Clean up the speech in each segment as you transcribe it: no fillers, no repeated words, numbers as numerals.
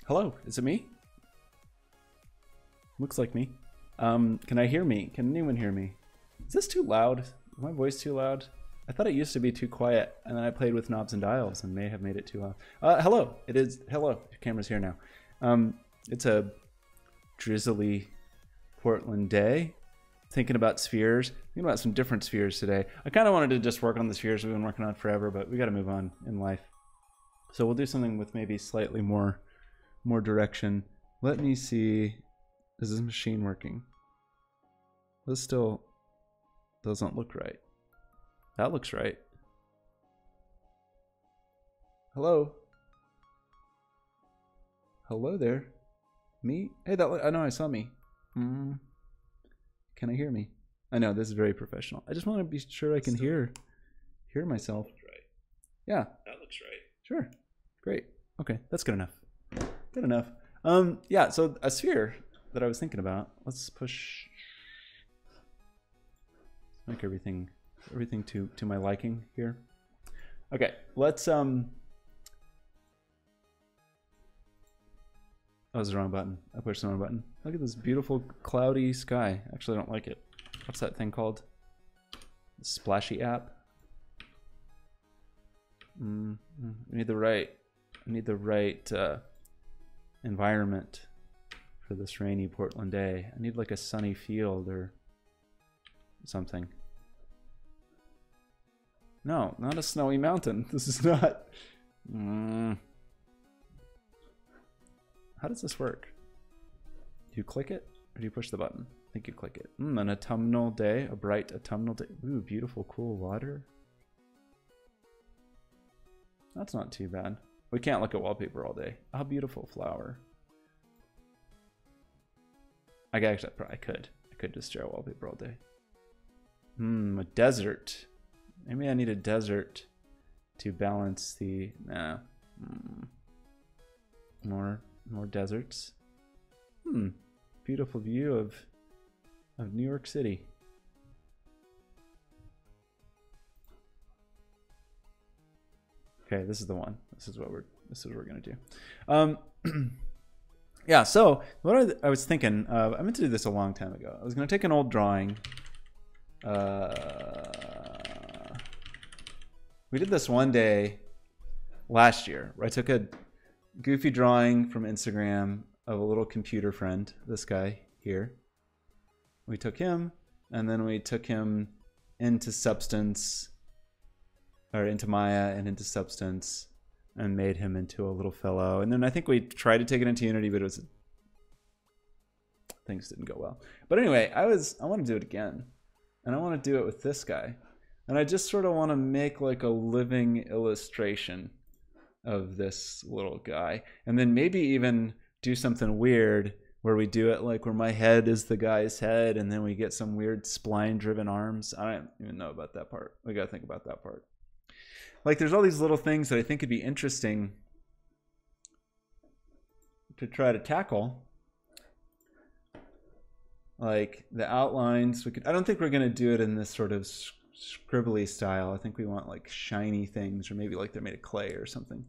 Hello, is it me? Looks like me. Can I hear me? Can anyone hear me? Is this too loud? Is my voice too loud? I thought it used to be too quiet, and then I played with knobs and dials and may have made it too loud. Hello, it is, hello, your camera's here now. It's a drizzly Portland day. Thinking about spheres, thinking about some different spheres today. I kind of wanted to just work on the spheres we've been working on forever, but we got to move on in life. So we'll do something with maybe slightly more direction. Let me see. Is this machine working? This still doesn't look right. That looks right. Hello? Hello there. Me? Hey, I know I saw me. Can I hear me? I know this is very professional. I just want to be sure I can hear myself. Right. Yeah. That looks right. Sure. Great. Okay, that's good enough. Good enough. Yeah, so a sphere that I was thinking about. Let's push. Make everything to my liking here. Okay, let's that was the wrong button. I pushed the wrong button. Look at this beautiful cloudy sky. Actually, I don't like it. What's that thing called? The Splashy app. I need the right environment for this rainy Portland day. I need like a sunny field or something. No, not a snowy mountain. This is not. How does this work? Do you click it or do you push the button? I think you click it. An autumnal day, a bright autumnal day. Ooh, beautiful, cool water. That's not too bad. We can't look at wallpaper all day. How beautiful flower. I could just stare at wallpaper all day. A desert. Maybe I need a desert to balance the. Nah. More deserts. Beautiful view of New York City. Okay, this is the one. This is what we're gonna do. Yeah. So what I was thinking, I meant to do this a long time ago. I was gonna take an old drawing. We did this one day last year where I took a goofy drawing from Instagram of a little computer friend, this guy here. We took him and then we took him into Substance, or into Maya and into Substance, and made him into a little fellow. And then I think we tried to take it into Unity, but things didn't go well. But anyway, I want to do it again. And I want to do it with this guy. And I just sort of want to make like a living illustration of this little guy. And then maybe even do something weird where we do it like where my head is the guy's head and then we get some weird spline driven arms. I don't even know about that part. We got to think about that part. Like there's all these little things that I think could be interesting to try to tackle. Like the outlines, I don't think we're going to do it in this sort of scribbly style. I think we want like shiny things, or maybe like they're made of clay or something.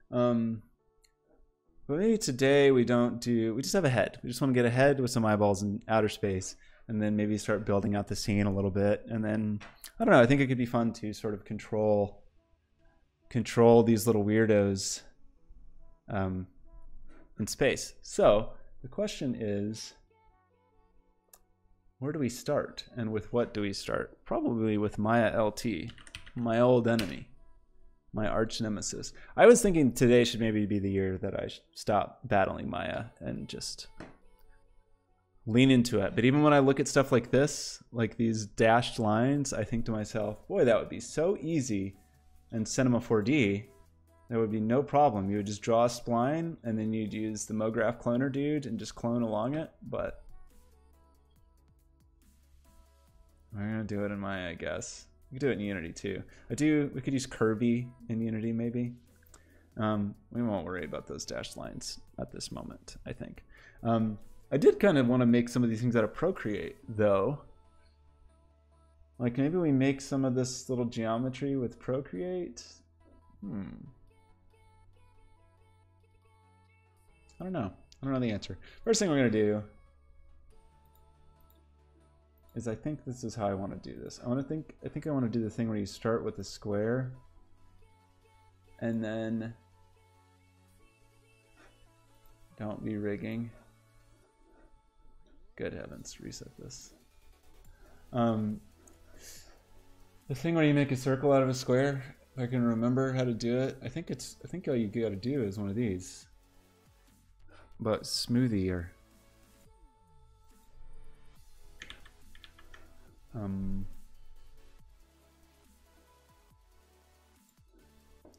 But maybe today we just have a head. We just want to get a head with some eyeballs in outer space, and then maybe start building out the scene a little bit. And then, I don't know, I think it could be fun to sort of control these little weirdos in space. So the question is, where do we start? And with what do we start? Probably with Maya LT, my old enemy, my arch nemesis. I was thinking today should maybe be the year that I stop battling Maya and just lean into it. But even when I look at stuff like this, like these dashed lines, I think to myself, boy, that would be so easy in Cinema 4D. There would be no problem. You would just draw a spline and then you'd use the MoGraph cloner dude and just clone along it. But we're gonna do it in Maya, I guess. We could do it in Unity too. We could use Kirby in Unity maybe. We won't worry about those dashed lines at this moment, I think. I did kind of want to make some of these things out of Procreate though. Like maybe we make some of this little geometry with Procreate. I I don't know. I don't know the answer. First thing we're gonna do is I think this is how I want to do this. I think I want to do the thing where you start with a square and then don't be rigging. Good heavens, reset this. The thing where you make a circle out of a square, if I can remember how to do it. I think all you gotta do is one of these. But smoothier.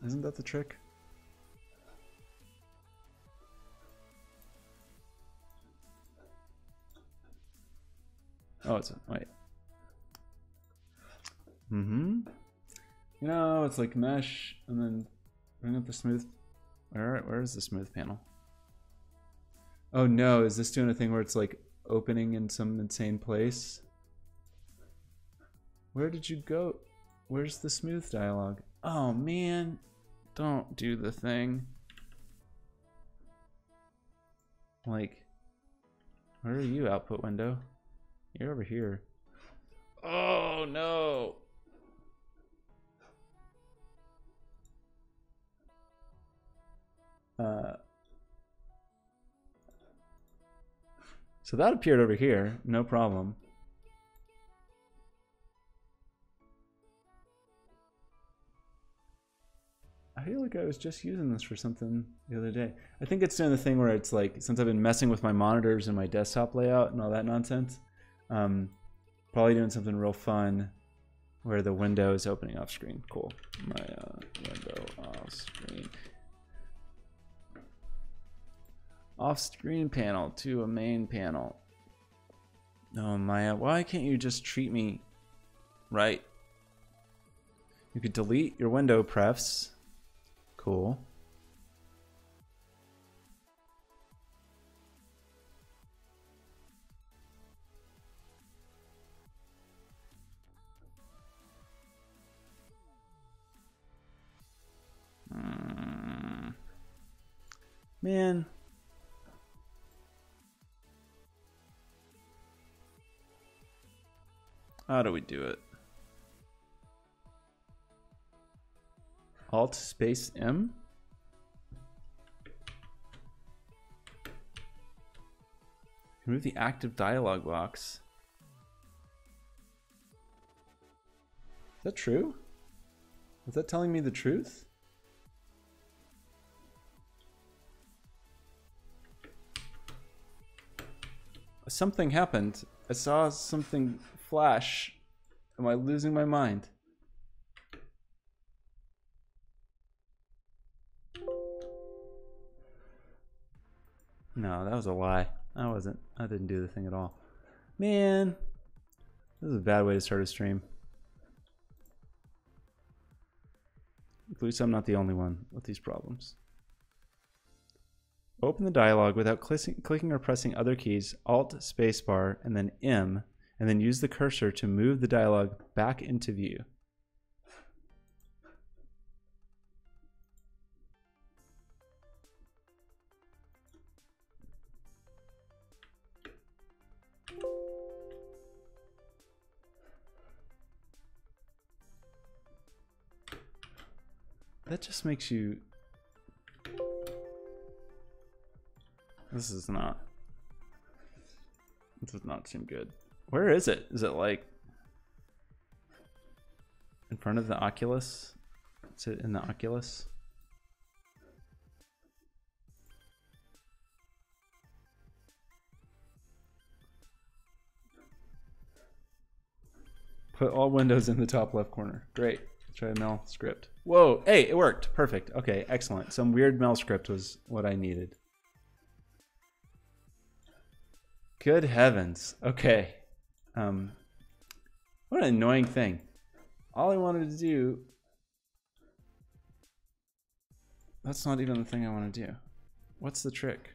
Isn't that the trick? Oh, it's wait. You know, it's like mesh, and then bring up the smooth. Where is the smooth panel? Oh no, is this doing a thing where it's like opening in some insane place? Where did you go? Where's the smooth dialog? Oh man, don't do the thing. Like, where are you, output window? You're over here. Oh no. So that appeared over here, no problem. I feel like I was just using this for something the other day. I think it's doing the thing where it's like, since I've been messing with my monitors and my desktop layout and all that nonsense, probably doing something real fun where the window is opening off screen. Cool. My window off screen. Off screen panel to a main panel. Oh Maya, why can't you just treat me right? You could delete your window prefs. Cool. Man. How do we do it? Alt space M? Remove the active dialog box. Is that true? Is that telling me the truth? Something happened. I saw something flash. Am I losing my mind? No, that was a lie. I wasn't. I didn't do the thing at all. Man, this is a bad way to start a stream. At least I'm not the only one with these problems. Open the dialog without clicking or pressing other keys, Alt spacebar, and then M, and then use the cursor to move the dialog back into view. That just makes you... This does not seem good. Where is it? Is it like in front of the Oculus? Is it in the Oculus? Put all windows in the top left corner. Great. Let's try a Mel script. Whoa, hey, it worked. Perfect. Okay, excellent. Some weird Mel script was what I needed. Good heavens. Okay. What an annoying thing. All I wanted to do... That's not even the thing I want to do. What's the trick?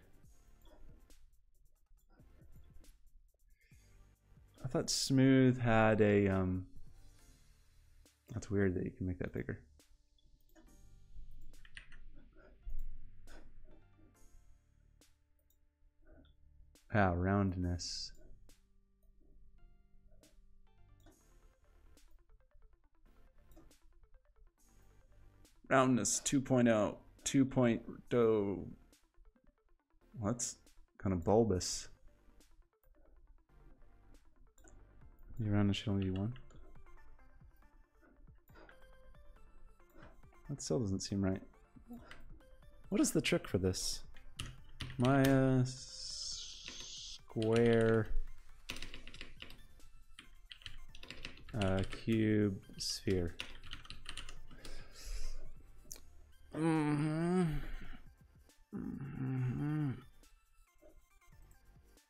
I thought Smooth had a... That's weird that you can make that bigger. Ah, roundness. Roundness 2.0. 2.0. That's kind of bulbous. Your roundness should only be 1. That still doesn't seem right. What is the trick for this? My square cube sphere.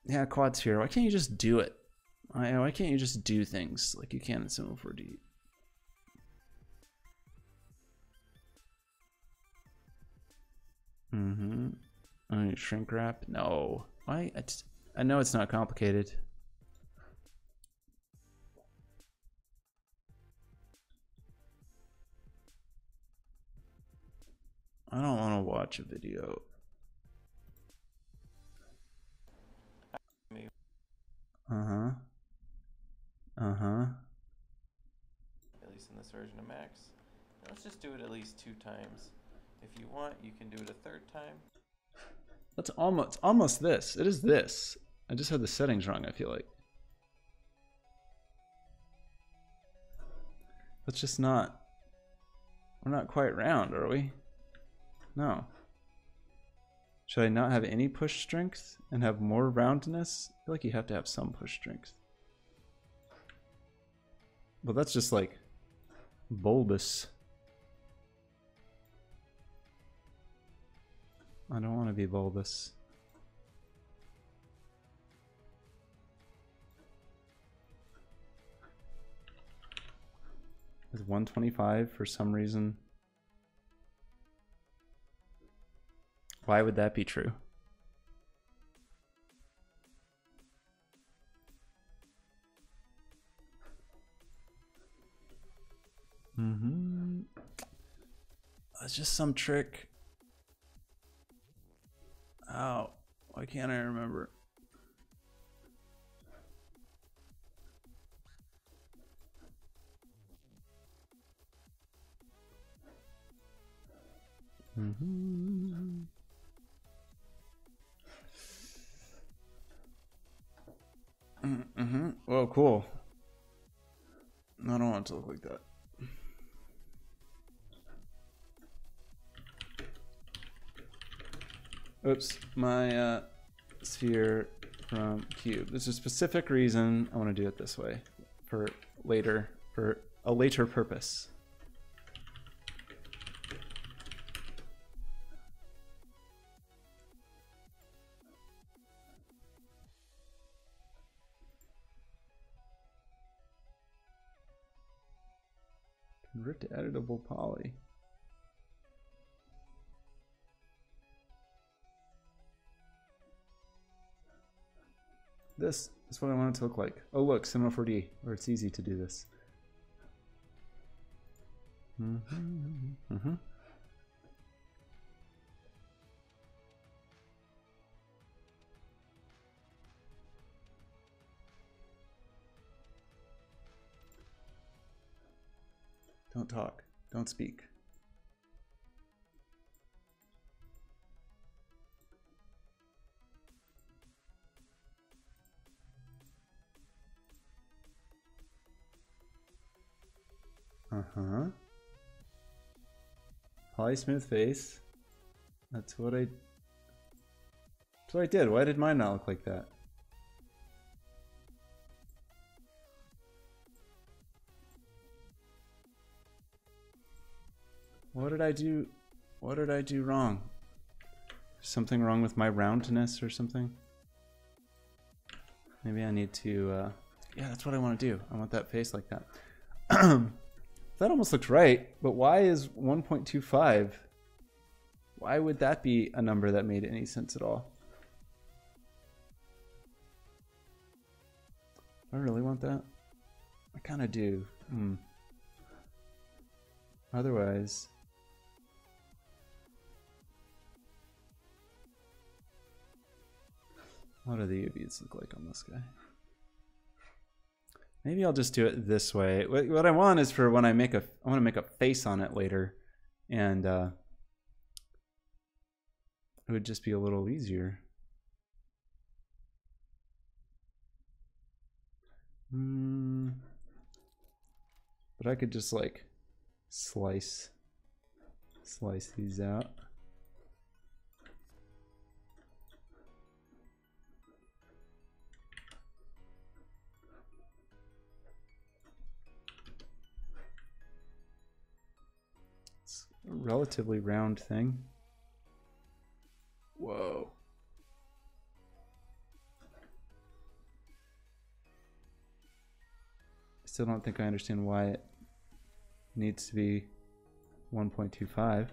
Yeah, quad sphere. Why can't you just do it? Why can't you just do things like you can in Cinema 4D? Shrink wrap? No. Why? I know it's not complicated. I don't want to watch a video. Uh-huh. At least in this version of Max. Let's just do it at least 2 times. If you want, you can do it a 3rd time. That's almost this. It is this. I just had the settings wrong, I feel like. That's just not... We're not quite round, are we? No. Should I not have any push strength and have more roundness? I feel like you have to have some push strength. Well, that's just like bulbous. I don't want to be bulbous. Is 125 for some reason? Why would that be true? It's just some trick. Oh, why can't I remember? Oh, cool. I don't want it to look like that. Oops, my sphere from cube. There's a specific reason I want to do it this way for a later purpose. Convert to editable poly. This is what I want it to look like. Oh look, Cinema 4D, where it's easy to do this. Don't talk. Don't speak. Poly smooth face. That's what I did. Why did mine not look like that? What did I do? What did I do wrong? Something wrong with my roundness or something? Maybe I need to, yeah, that's what I want to do. I want that face like that. That almost looks right, but why is 1.25? Why would that be a number that made any sense at all? Do I really want that? I kind of do. Otherwise... What do the UVs look like on this guy? Maybe I'll just do it this way. What I want is for when I want to make a face on it later, and it would just be a little easier. But I could just like slice these out. It's a relatively round thing. Whoa. Still don't think I understand why it needs to be 1.25,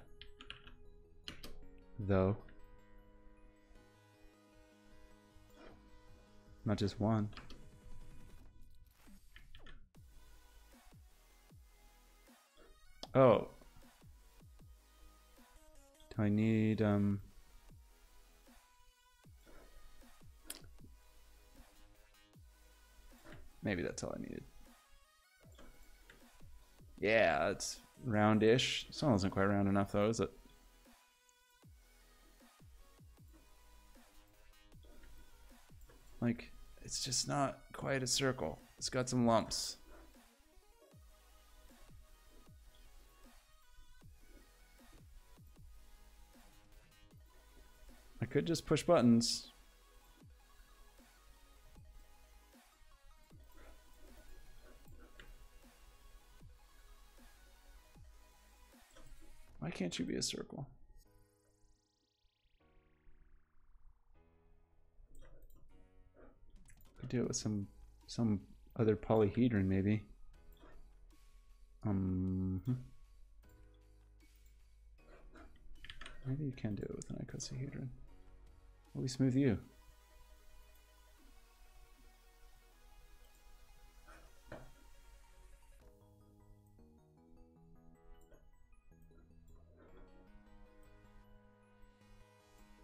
though. Not just one. Oh. Do I need maybe that's all I needed. Yeah, it's roundish. Still isn't quite round enough though, is it? Like, it's just not quite a circle. It's got some lumps. I could just push buttons. Why can't you be a circle? Could do it with some other polyhedron maybe. Maybe you can do it with an icosahedron. Will we smooth you?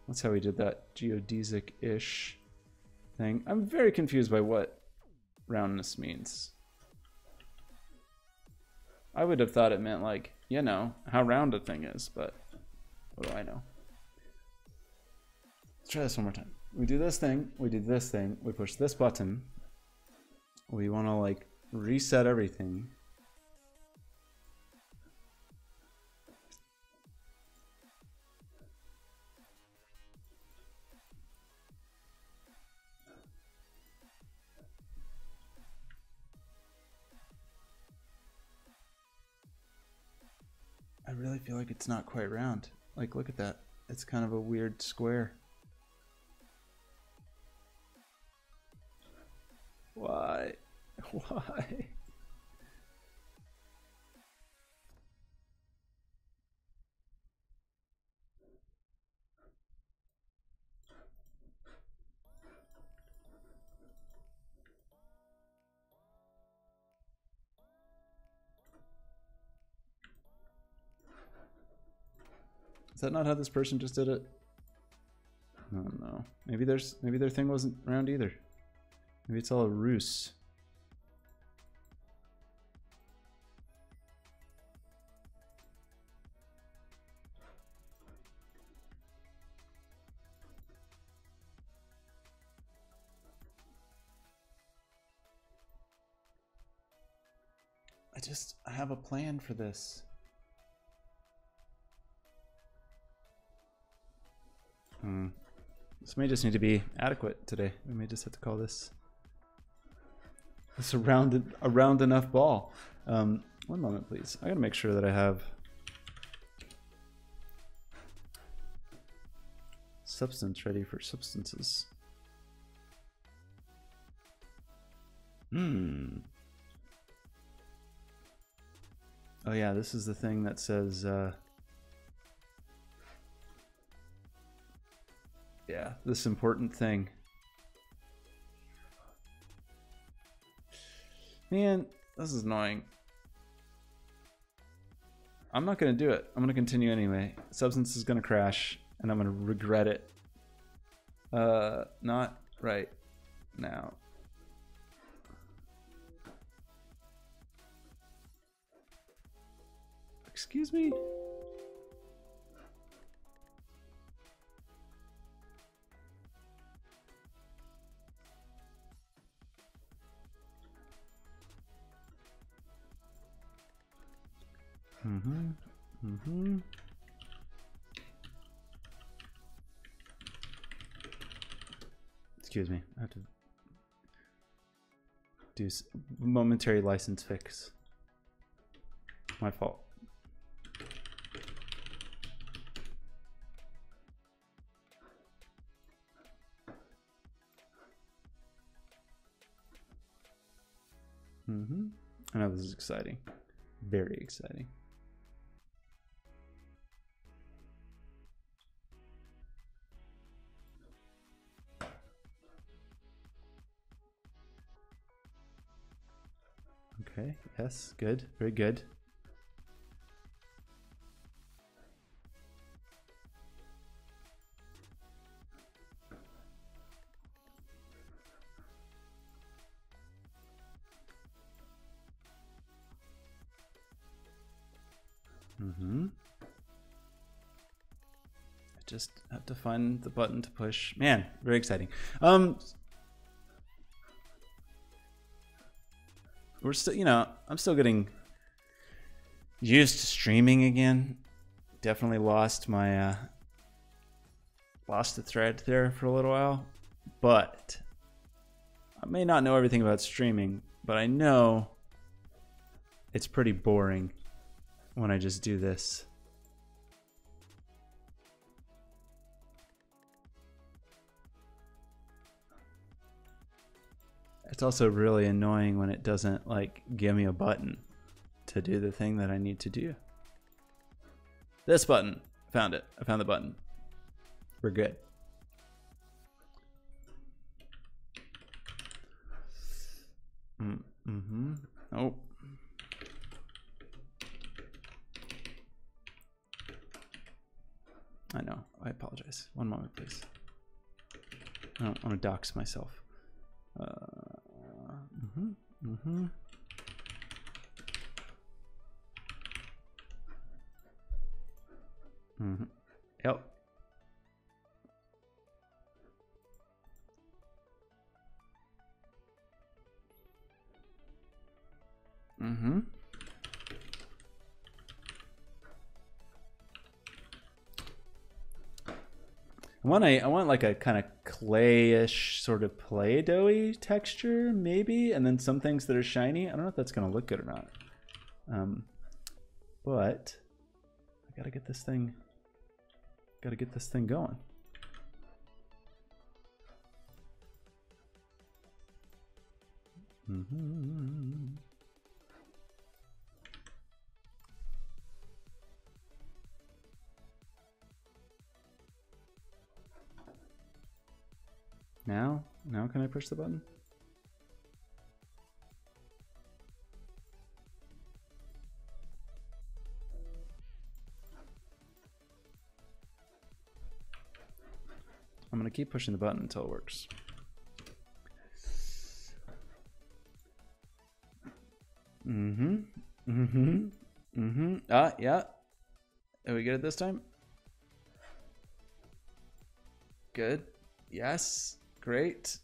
That's how we did that geodesic-ish thing. I'm very confused by what roundness means. I would have thought it meant like, you know, how round a thing is, but what do I know? Let's try this one more time. We do this thing, we do this thing, we push this button. We want to like reset everything. I really feel like it's not quite round. Like, look at that. It's kind of a weird square. Why? Why? Is that not how this person just did it? Oh no. Maybe their thing wasn't round either. Maybe it's all a ruse. I have a plan for this. This may just need to be adequate today. We may just have to call this a round enough ball. One moment, please. I gotta make sure that I have substance ready for substances. Oh yeah, this is the thing that says yeah, this important thing. Man, this is annoying. I'm not gonna do it. I'm gonna continue anyway. Substance is gonna crash and I'm gonna regret it. Not right now. Excuse me? Excuse me. I have to do momentary license fix. My fault. I know this is exciting. Very exciting. Okay, yes, good, very good. I just have to find the button to push. Man, very exciting. We're still, you know, I'm still getting used to streaming again. Definitely lost my lost the thread there for a little while, but I may not know everything about streaming, but I know it's pretty boring when I just do this. It's also really annoying when it doesn't like give me a button to do the thing that I need to do. This button, found it. I found the button. We're good. Oh. I know. I apologize. One moment, please. I don't want to dox myself. Yep. I want like a kind of clayish sort of Play-Doh-y texture, maybe, and then some things that are shiny. I don't know if that's gonna look good or not. But I gotta get this thing going. Now can I push the button? I'm gonna keep pushing the button until it works. Yeah. Are we good at this time? Good. Yes. Great.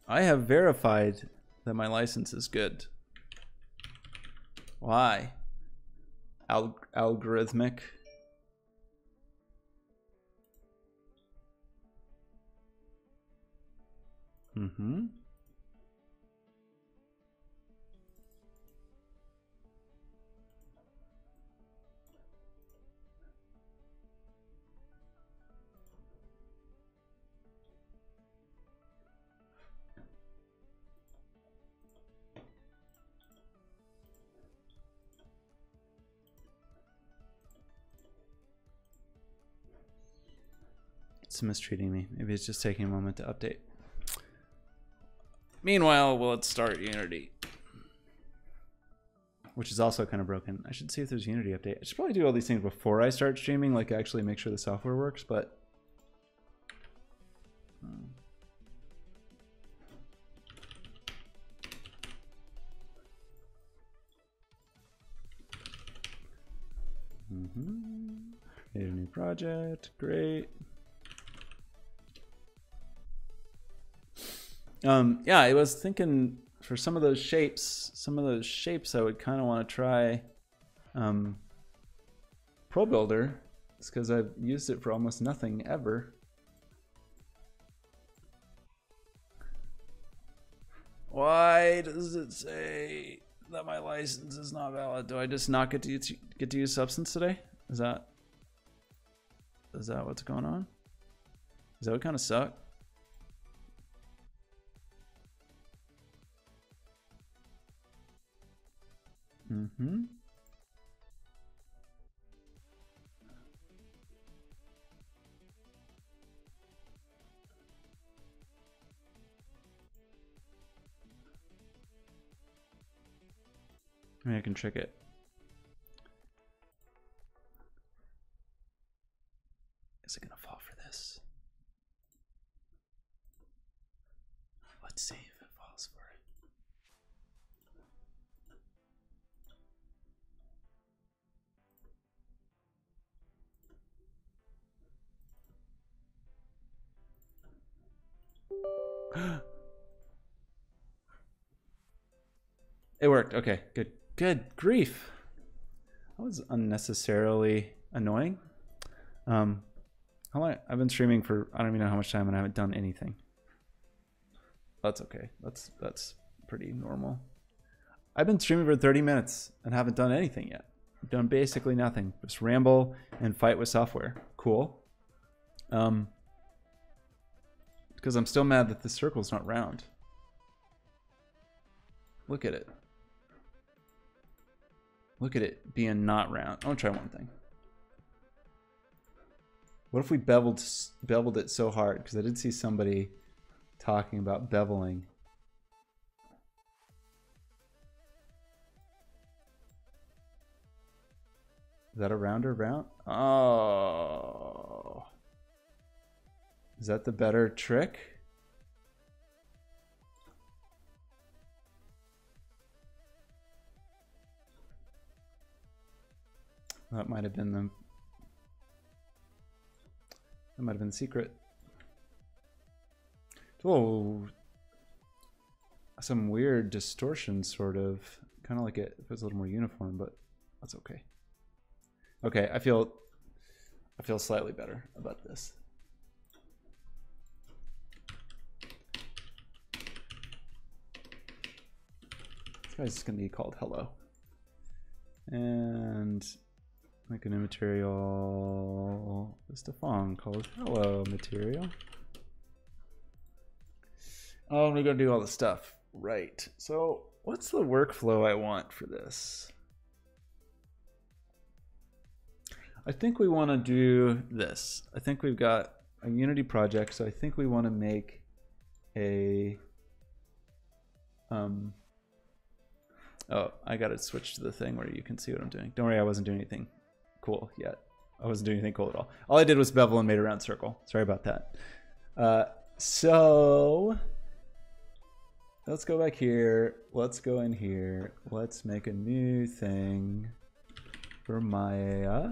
I have verified that my license is good. Why? Algorithmic. It's mistreating me. Maybe it's just taking a moment to update. Meanwhile, let's start Unity. which is also kind of broken. I should see if there's Unity update. I should probably do all these things before I start streaming, like actually make sure the software works, but create a new project. Great. Yeah, I was thinking for some of those shapes I would kind of want to try Pro Builder. It's because I've used it for almost nothing ever. Why does it say that my license is not valid? Do I just not get to use Substance today? Is that what's going on? Does that kind of suck? Maybe I can trick it. Is it gonna fall for this? Let's see if it falls for it. It worked. Okay, good. Good grief. That was unnecessarily annoying. How long? I've been streaming for I don't even know how much time and I haven't done anything. That's okay. That's pretty normal. I've been streaming for 30 minutes and haven't done anything yet. I've done basically nothing. Just ramble and fight with software. Cool. Because I'm still mad that the circle's not round. Look at it. Look at it being not round. I want to try one thing. What if we beveled it so hard? Because I did see somebody talking about beveling. Is that a rounder round? Oh. Is that the better trick? That might have been the secret. Oh, some weird distortion, sort of. Kind of like it if it was a little more uniform, but that's okay. Okay, I feel slightly better about this. This guy's just gonna be called hello. And make a new material. Stefan called hello material. Oh, we're gonna do all the stuff. Right. So what's the workflow I want for this? I think we want to do this. I think we've got a Unity project, so I think we want to make a oh, I gotta switch to the thing where you can see what I'm doing. Don't worry, I wasn't doing anything cool yet. I wasn't doing anything cool at all. All I did was bevel and made a round circle. Sorry about that. So let's go back here. Let's go in here. Let's make a new thing for Maya.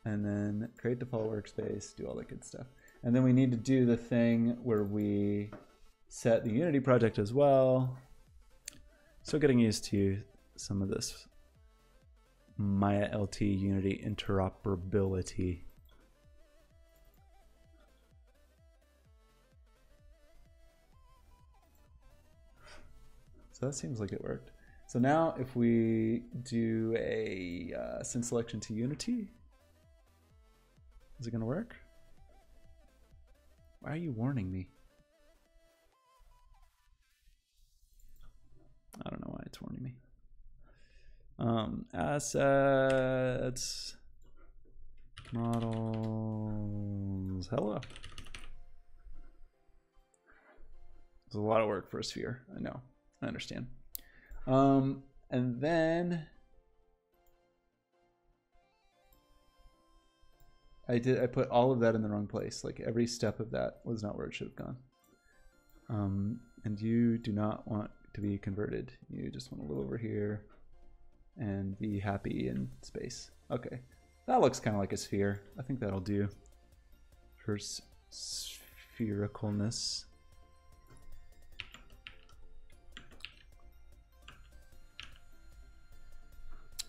And then create default workspace, do all that good stuff. And then we need to do the thing where we set the Unity project as well. Still getting used to some of this Maya LT Unity interoperability. So that seems like it worked. So now if we do a send selection to Unity, is it going to work? Why are you warning me? I don't know why it's warning me. Assets, models, hello. It's a lot of work for a sphere. I know, I understand. And And then I put all of that in the wrong place. Like every step of that was not where it should have gone. And you do not want to be converted. You just want to live over here and be happy in space. Okay, that looks kind of like a sphere. I think that'll do for sphericalness.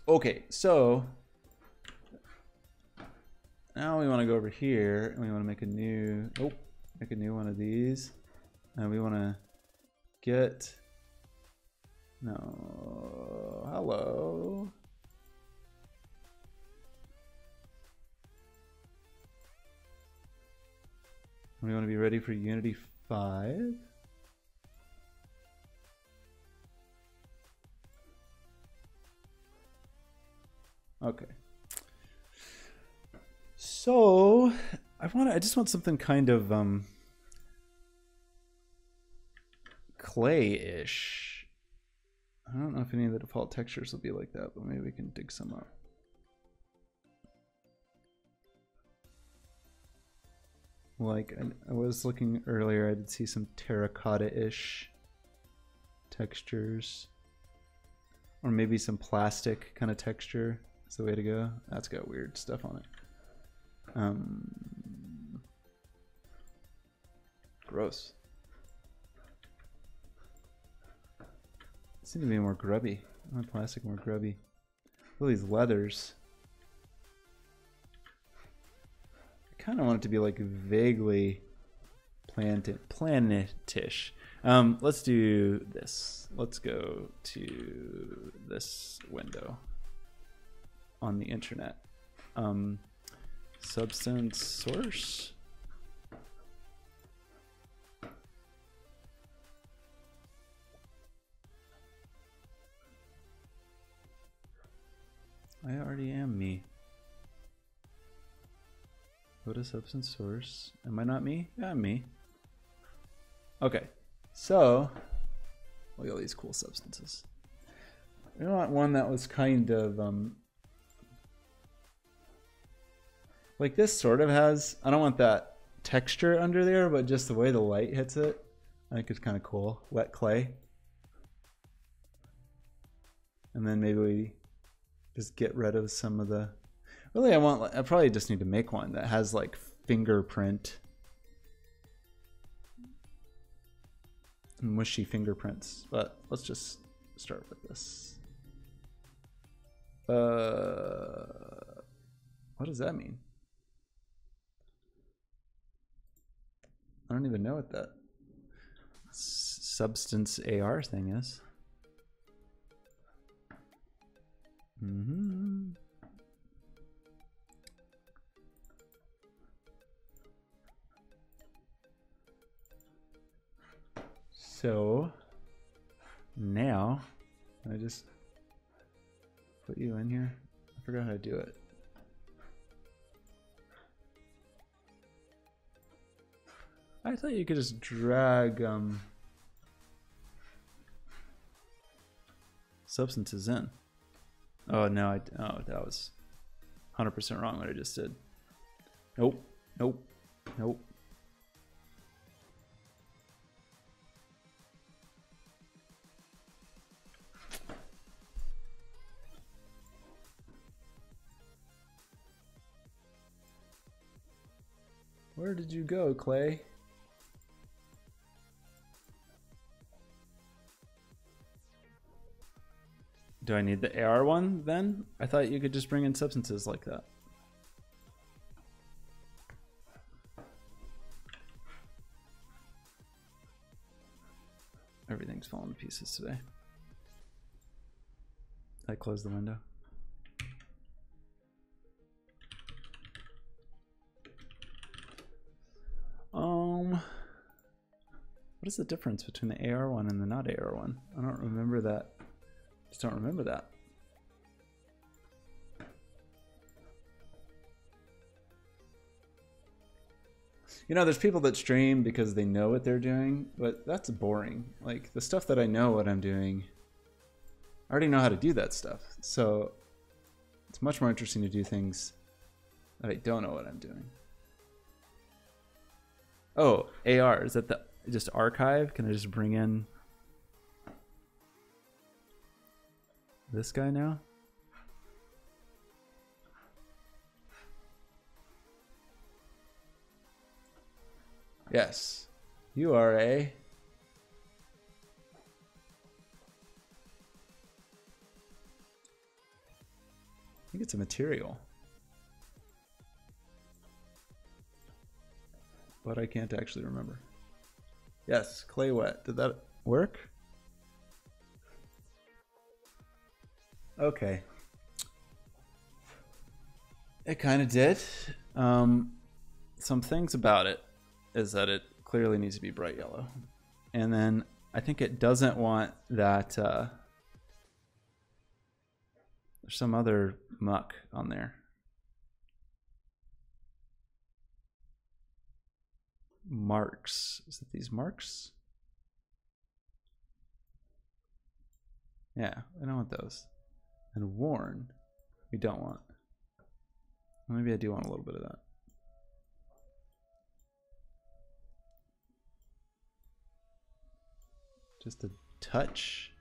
Okay, so now we want to go over here and we want to make a new, make a new one of these. And we want to get, no, hello. We want to be ready for Unity 5. Okay. So I just want something kind of clay-ish. I don't know if any of the default textures will be like that, but maybe we can dig some up. Like I was looking earlier, I did see some terracotta-ish textures, or maybe some plastic kind of texture. That's the way to go. That's got weird stuff on it. Gross. It seems to be more grubby. I want plastic more grubby. All these leathers. I kind of want it to be like vaguely planetish. Let's do this. Let's go to this window on the internet. Substance source. I already am me. Go to substance source. Am I not me? Yeah, I'm me. Okay, so look at all these cool substances. We want one that was kind of like this sort of has, I don't want that texture under there, but just the way the light hits it, I think it's kind of cool. Wet clay. And then maybe we just get rid of some of the, really I probably just need to make one that has like fingerprint, mushy fingerprints, but let's just start with this. What does that mean? I don't even know what that substance AR thing is. So now I just put you in here. I forgot how to do it. I thought you could just drag substances in. Oh no, oh, that was 100% wrong what I just did. Nope, nope, nope. Where did you go, Clay? Do I need the AR one then? I thought you could just bring in substances like that. Everything's falling to pieces today. I closed the window. What is the difference between the AR one and the not AR one? I don't remember that. Just don't remember that. You know, there's people that stream because they know what they're doing, but that's boring. Like, the stuff that I know what I'm doing, I already know how to do that stuff. So it's much more interesting to do things that I don't know what I'm doing. Oh, AR, is that the just archive? Can I just bring in this guy now? Yes, you are a... I think it's a material. But I can't actually remember. Yes, clay wet. Did that work? Okay. It kind of did. Some things about it is that it clearly needs to be bright yellow. And then I think it doesn't want that... there's some other muck on there. Marks. Is it these marks? Yeah, I don't want those. And worn, we don't want. Maybe I do want a little bit of that. Just a touch.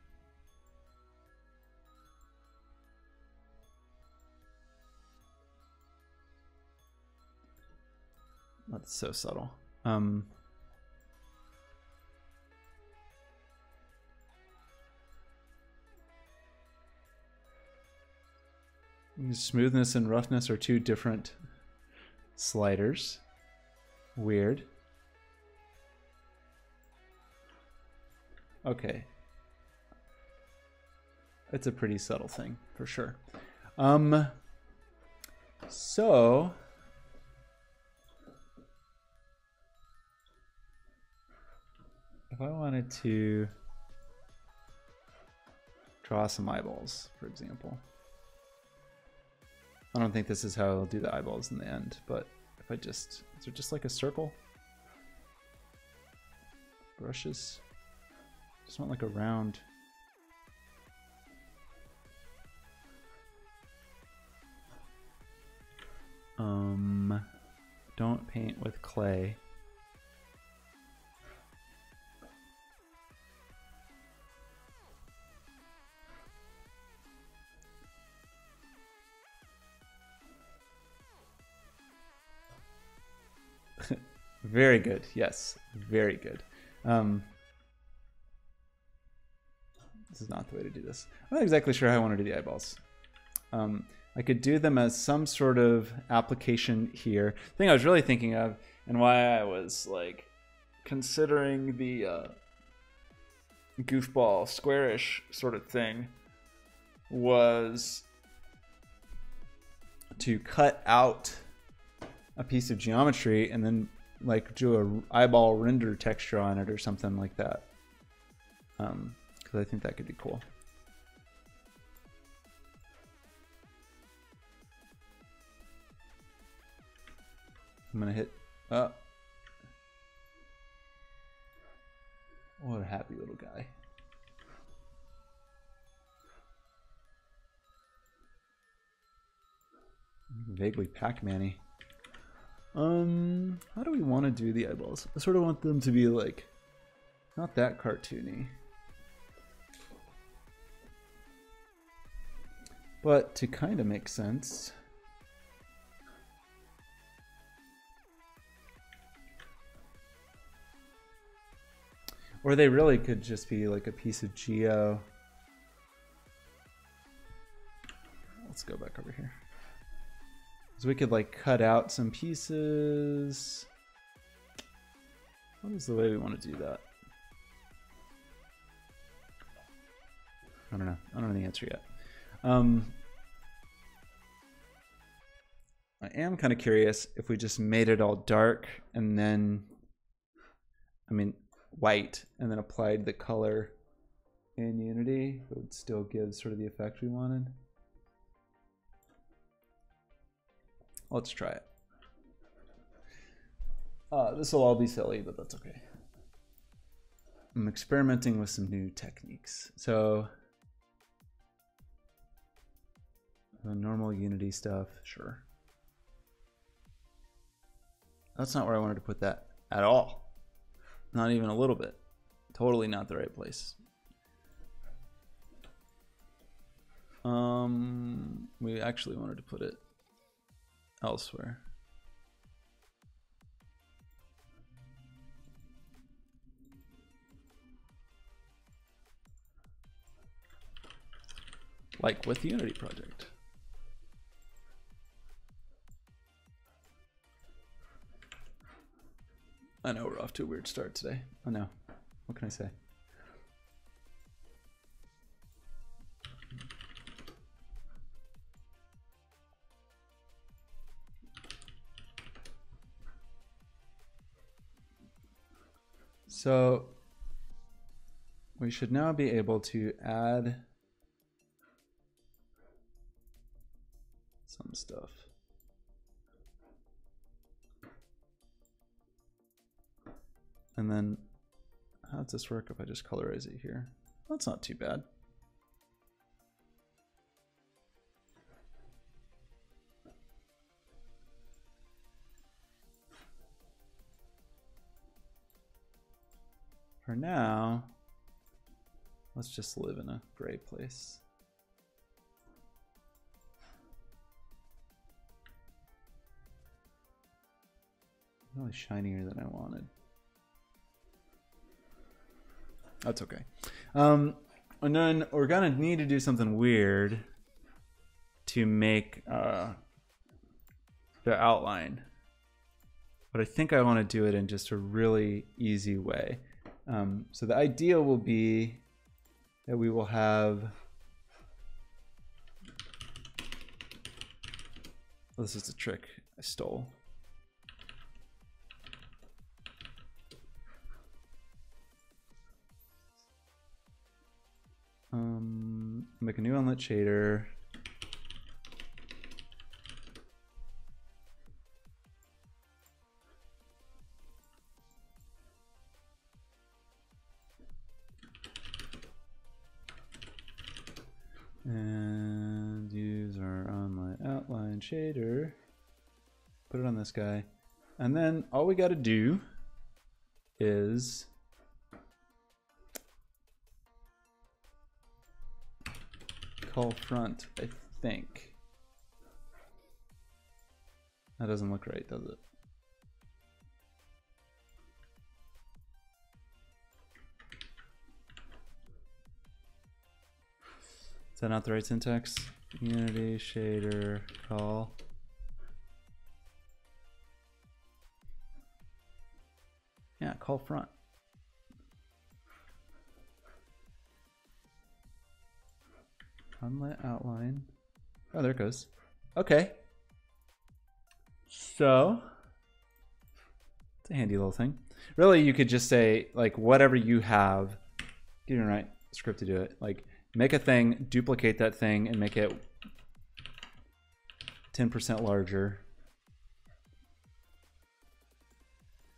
That's so subtle. Smoothness and roughness are two different sliders. Weird. Okay. It's a pretty subtle thing, for sure. So... if I wanted to draw some eyeballs, for example. I don't think this is how I'll do the eyeballs in the end, but if I just, is there just like a circle? Brushes? Just want like a round. Don't paint with clay. Very good. Yes, very good. This is not the way to do this. I'm not exactly sure how I want to do the eyeballs. I could do them as some sort of application here. The thing I was really thinking of, and why I was like considering the goofball squarish sort of thing, was to cut out a piece of geometry and then like do a eyeball render texture on it or something like that, because I think that could be cool. I'm gonna hit up. What a happy little guy. Vaguely Pac-Man-y. How do we want to do the eyeballs? I sort of want them to be like, not that cartoony, but to kind of make sense. Or they really could just be like a piece of geo. Let's go back over here. So we could like cut out some pieces. What is the way we want to do that? I don't know. I don't know the answer yet. I am kind of curious if we just made it all dark and then, I mean, white, and then applied the color in Unity, it would still give sort of the effect we wanted. Let's try it. This will all be silly, but that's okay. I'm experimenting with some new techniques. So The normal Unity stuff, sure. That's not where I wanted to put that at all. Not even a little bit. Totally not the right place. We actually wanted to put it elsewhere. Like with the Unity project. I know we're off to a weird start today. I know. What can I say? So we should now be able to add some stuff. And then how does this work if I just colorize it here? That's not too bad. For now, let's just live in a gray place. Really shinier than I wanted. That's okay. And then we're gonna need to do something weird to make the outline. But I think I want to do it in just a really easy way. So the idea will be that we will have, this is a trick I stole. Make a new inlet shader. And use our online outline shader. Put it on this guy. And then all we got to do is call front, I think. That doesn't look right, does it? Is that not the right syntax? Unity shader call. Yeah, call front. Unlit outline. Oh, there it goes. Okay. So it's a handy little thing. Really, you could just say like whatever you have, get the right script to do it. Like make a thing, duplicate that thing, and make it 10% larger.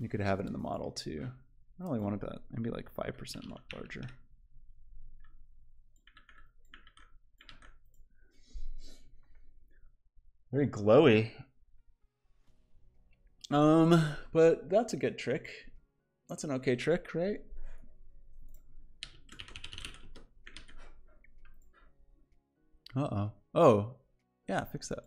You could have it in the model too. I don't really want it that. Maybe like 5% larger. Very glowy. But that's a good trick. That's an okay trick, right? Uh-oh. Oh, yeah, fix that.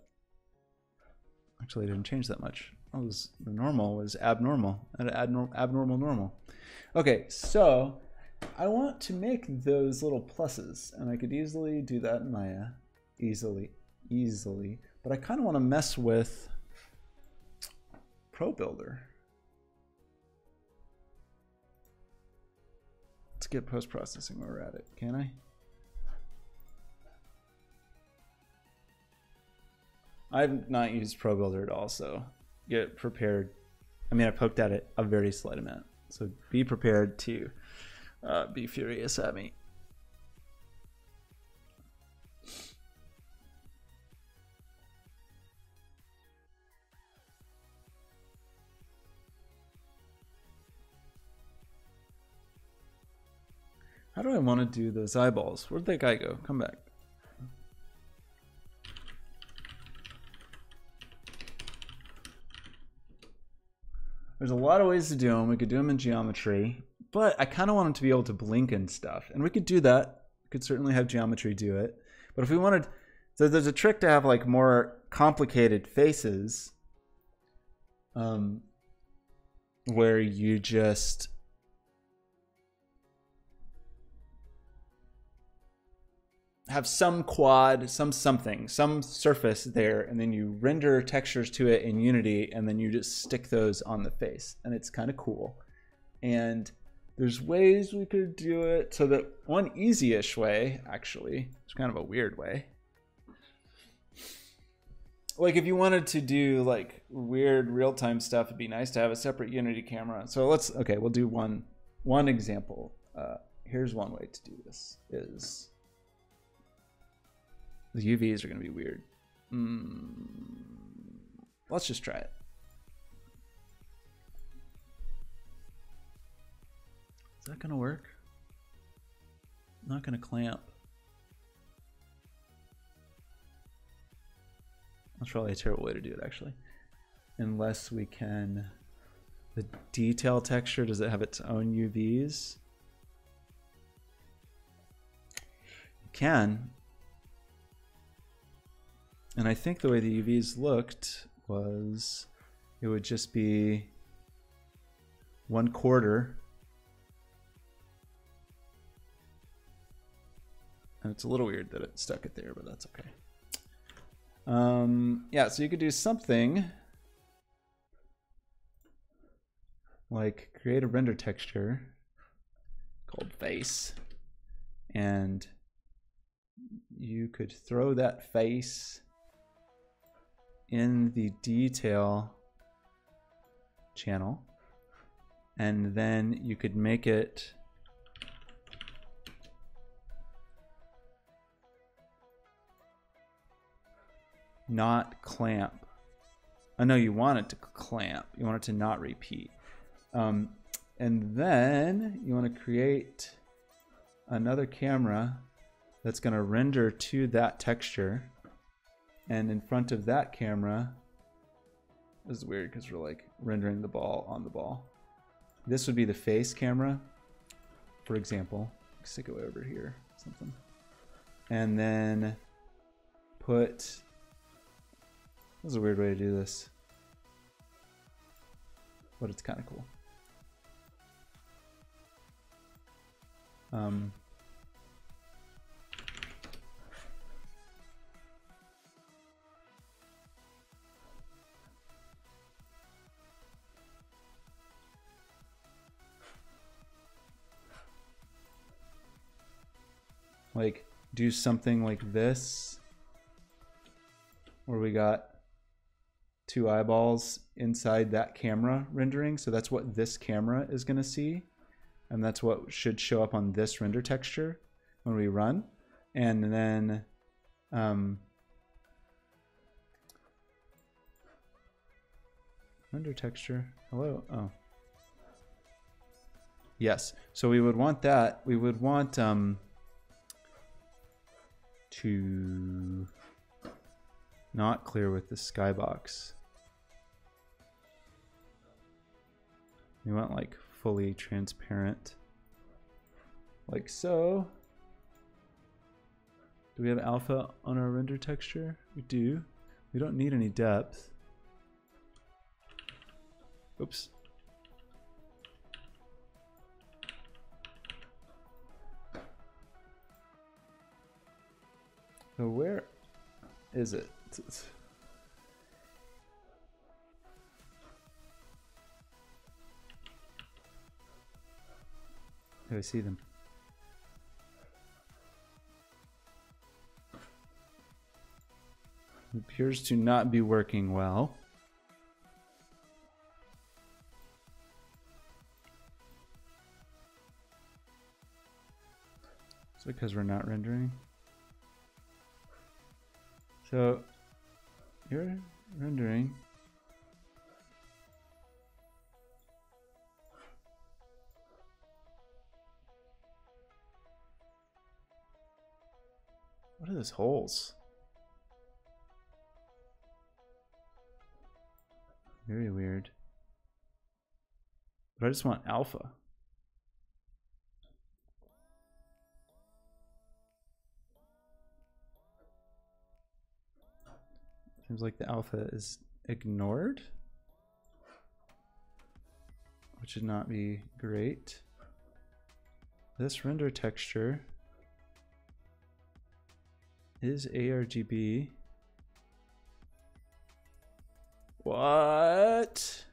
Actually, I didn't change that much. That was, the normal was abnormal. Abnormal normal. Okay, so I want to make those little pluses, and I could easily do that in Maya. Easily. But I kind of want to mess with ProBuilder. Let's get post-processing while we're at it, can I? I've not used ProBuilder at all, so get prepared. I mean, I poked at it a very slight amount, so be prepared to be furious at me. How do I want to do those eyeballs? Where'd that guy go? Come back. There's a lot of ways to do them. We could do them in geometry, but I kind of want them to be able to blink and stuff. And we could do that. We could certainly have geometry do it. But if we wanted, so there's a trick to have like more complicated faces, where you just have some quad, some surface there, and then you render textures to it in Unity, and then you just stick those on the face, and it's kind of cool. And there's ways we could do it so that one easy-ish way, actually, it's kind of a weird way. Like if you wanted to do like weird real-time stuff, it'd be nice to have a separate Unity camera. So we'll do one example. Here's one way to do this is, the UVs are going to be weird. Let's just try it. Is that going to work? Not going to clamp. That's probably a terrible way to do it, actually. Unless we can... The detail texture, does it have its own UVs? You can. And I think the way the UVs looked was it would just be 1/4. And it's a little weird that it stuck it there, but that's okay. Yeah, so you could do something like create a render texture called face, and you could throw that face in the detail channel, and then you could make it not clamp. I know you want it to clamp. You want it to not repeat. And then you want to create another camera that's going to render to that texture. And in front of that camera, this is weird because we're like rendering the ball on the ball. This would be the face camera, for example. Stick it way over here, something. And then put, this is a weird way to do this, but it's kind of cool. Like do something like this, where we got two eyeballs inside that camera rendering. So that's what this camera is going to see. And that's what should show up on this render texture when we run. And then render texture, hello, oh. Yes, so we would want that. We would want to not clear with the skybox. We want like fully transparent, like so. Do we have alpha on our render texture? We do. We don't need any depth. Oops. So where is it? Do I see them? It appears to not be working well. It's because we're not rendering. So you're rendering. What are those holes? Very weird. But I just want alpha. Seems like the alpha is ignored, which would not be great. This render texture is ARGB. What?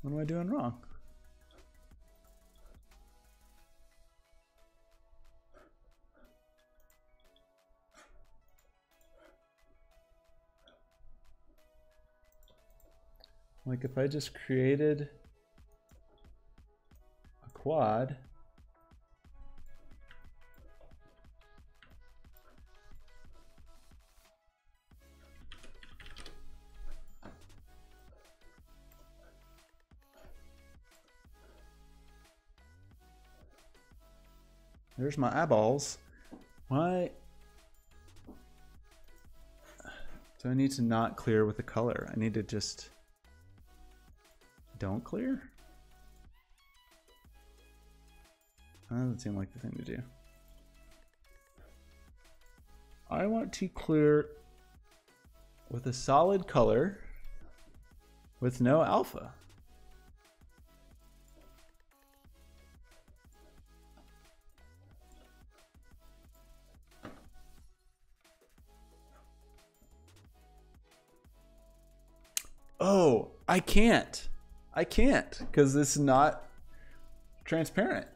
What am I doing wrong? Like if I just created a quad, there's my eyeballs. Why do I need to not clear with the color? I need to just don't clear? That doesn't seem like the thing to do. I want to clear with a solid color with no alpha. Oh, I can't because it's not transparent.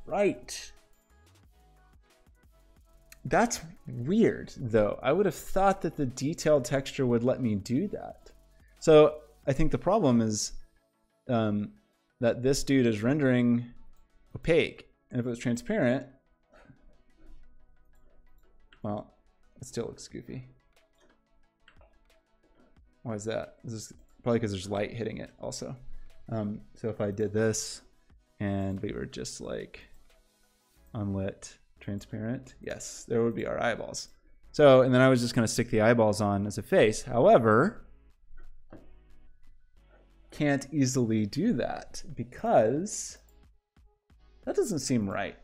Right. That's weird though. I would have thought that the detailed texture would let me do that. So I think the problem is that this dude is rendering opaque. And if it was transparent, well, it still looks goofy. Why is that? This is probably because there's light hitting it also. So if I did this and we were just like unlit, transparent, yes, there would be our eyeballs. So, and then I was just going to stick the eyeballs on as a face. However, can't easily do that because that doesn't seem right.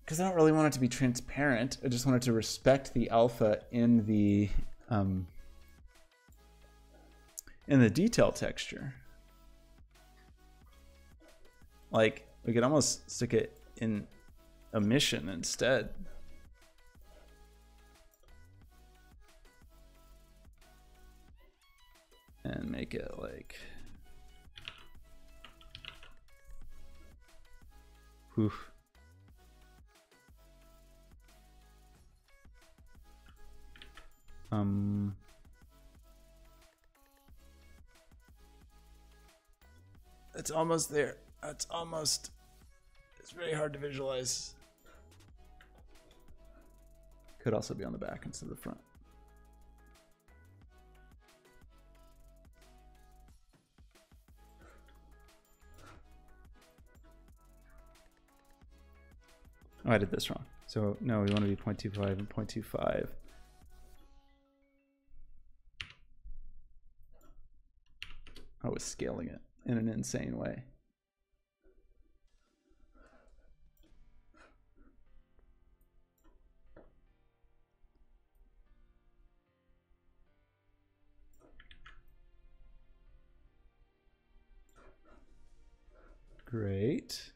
Because I don't really want it to be transparent. I just want it to respect the alpha in the detail texture. Like we could almost stick it in emission instead. And make it like, oof. It's almost there. It's almost, it's very hard to visualize. Could also be on the back instead of the front. Oh, I did this wrong. So no, we want to be 0.25 and 0.25. I was scaling it in an insane way. Great.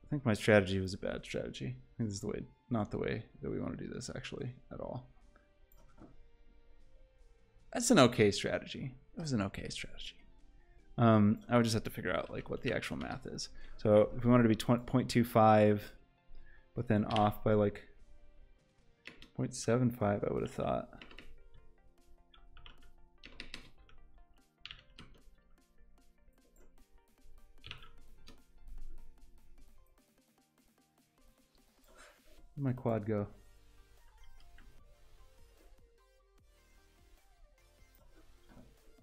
I think my strategy was a bad strategy. I think this is the way, not the way that we want to do this actually at all. That's an okay strategy. It was an okay strategy. I would just have to figure out like what the actual math is. So if we wanted to be 0.25, but then off by like 0.75, I would have thought. Where'd my quad go?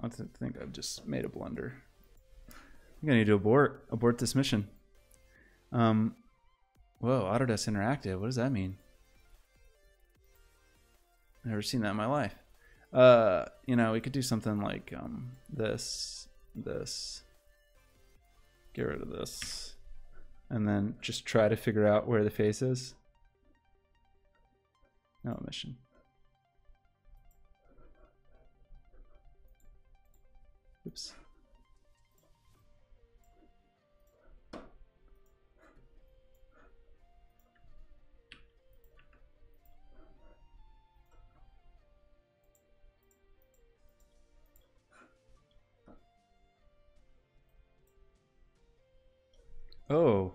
I think I've just made a blunder. I'm gonna need to abort this mission. Whoa, Autodesk Interactive. What does that mean? Never seen that in my life. You know, we could do something like this. Get rid of this. And then just try to figure out where the face is. No omission. Oops. Oh.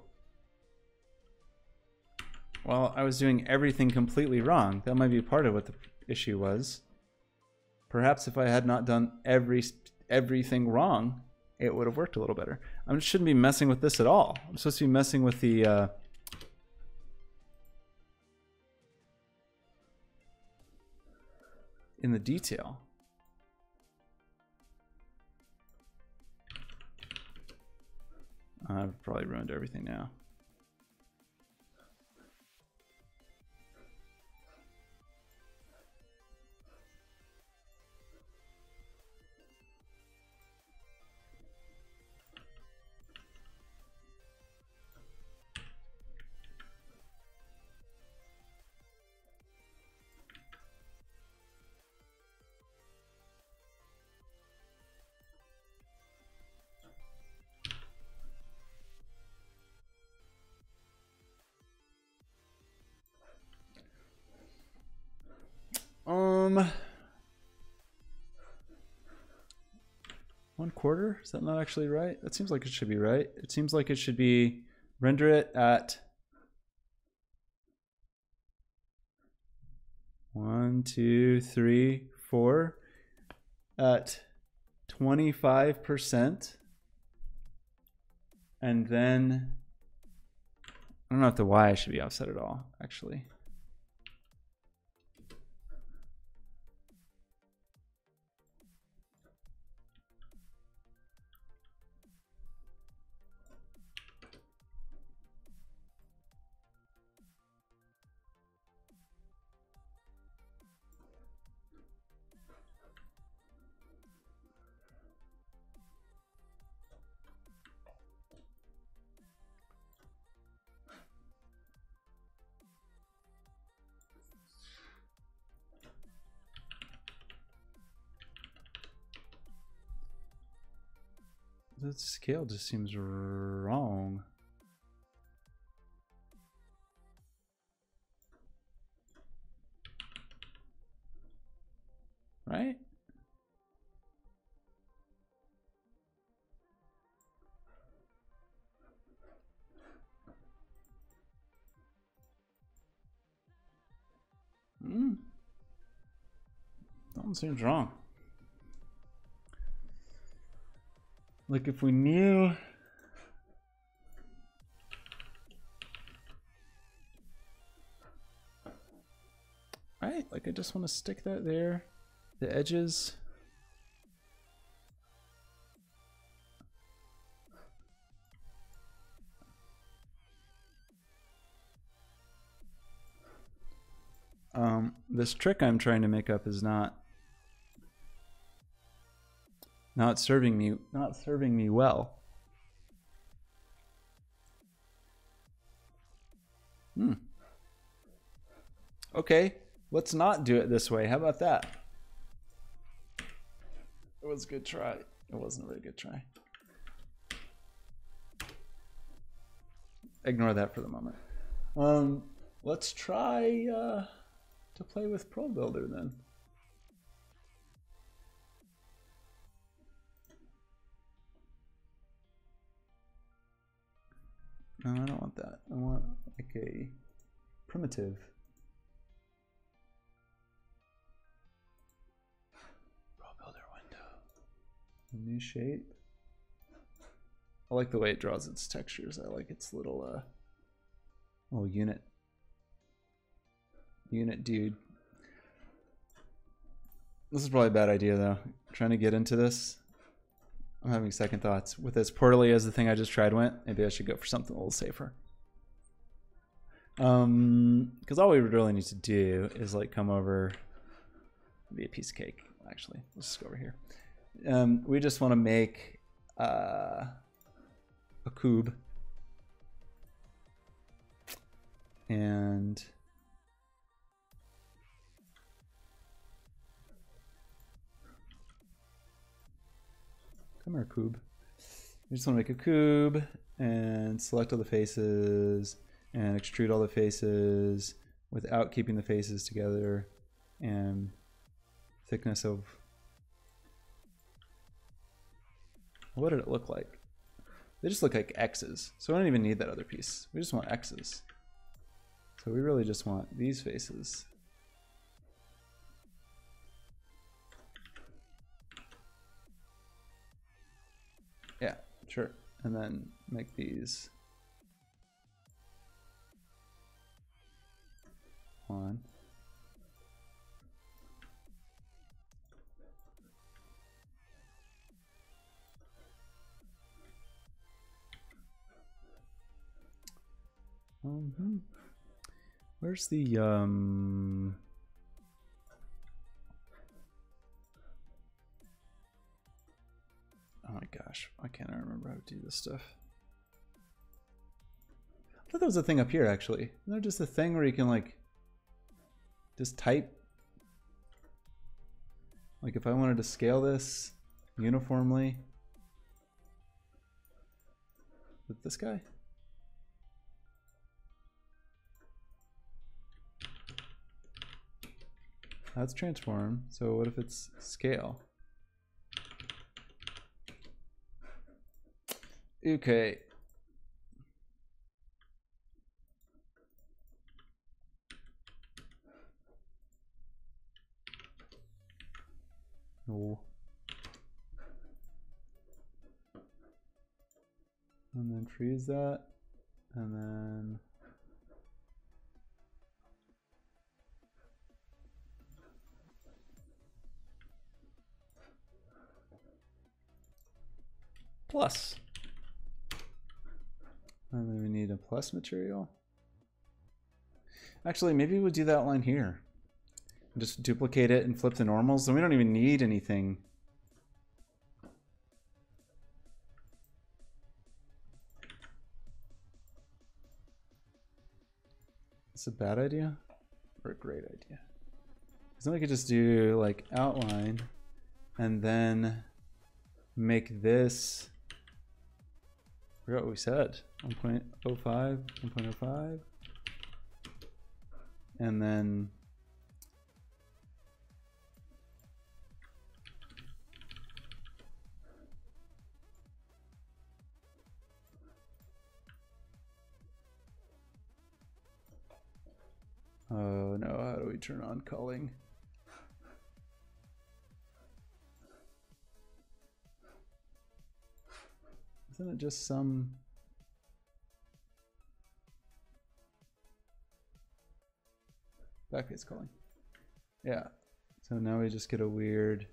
Well, I was doing everything completely wrong. That might be part of what the issue was. Perhaps if I had not done everything wrong, it would have worked a little better. I shouldn't be messing with this at all. I'm supposed to be messing with the in the detail. I've probably ruined everything now. One-quarter? Is that not actually right? That seems like it should be right. It seems like it should be render it at 1, 2, 3, 4 at 25%. And then I don't know if the Y should be offset at all, actually. The scale just seems wrong. Right? Something seems wrong. Like if we knew right, like I just want to stick that there, the edges. This trick I'm trying to make up is not serving me well. Okay, let's not do it this way. How about that? It was a good try. It wasn't a very good try. Ignore that for the moment. Let's try to play with Pro Builder then. No, I don't want that. I want like a primitive. Pro Builder window. New shape. I like the way it draws its textures. I like its little unit dude. This is probably a bad idea though. Trying to get into this. I'm having second thoughts. With as poorly as the thing I just tried went, maybe I should go for something a little safer. Because all we would really need to do is like come over, be a piece of cake. Actually, let's just go over here. We just want to make a cube, and come here, cube. We just want to make a cube and select all the faces and extrude all the faces without keeping the faces together, and thickness of, what did it look like? They just look like X's, so I don't even need that other piece. We just want X's. So we really just want these faces. Yeah, sure. And then make these one. Where's the oh my gosh, why can't I remember how to do this stuff? I thought there was a thing up here actually. Isn't there just a thing where you can like just type? Like if I wanted to scale this uniformly with this guy? That's transform, so what if it's scale? Okay. No. And then freeze that, and then plus. And then we need a plus material. Actually, maybe we'll do that line here. Just duplicate it and flip the normals, and we don't even need anything. It's a bad idea or a great idea? Because then we could just do like outline and then make this, I forgot what we said, 1.05, 1.05, and then oh no, how do we turn on culling? Isn't it just some backface culling? Yeah. So now we just get a weird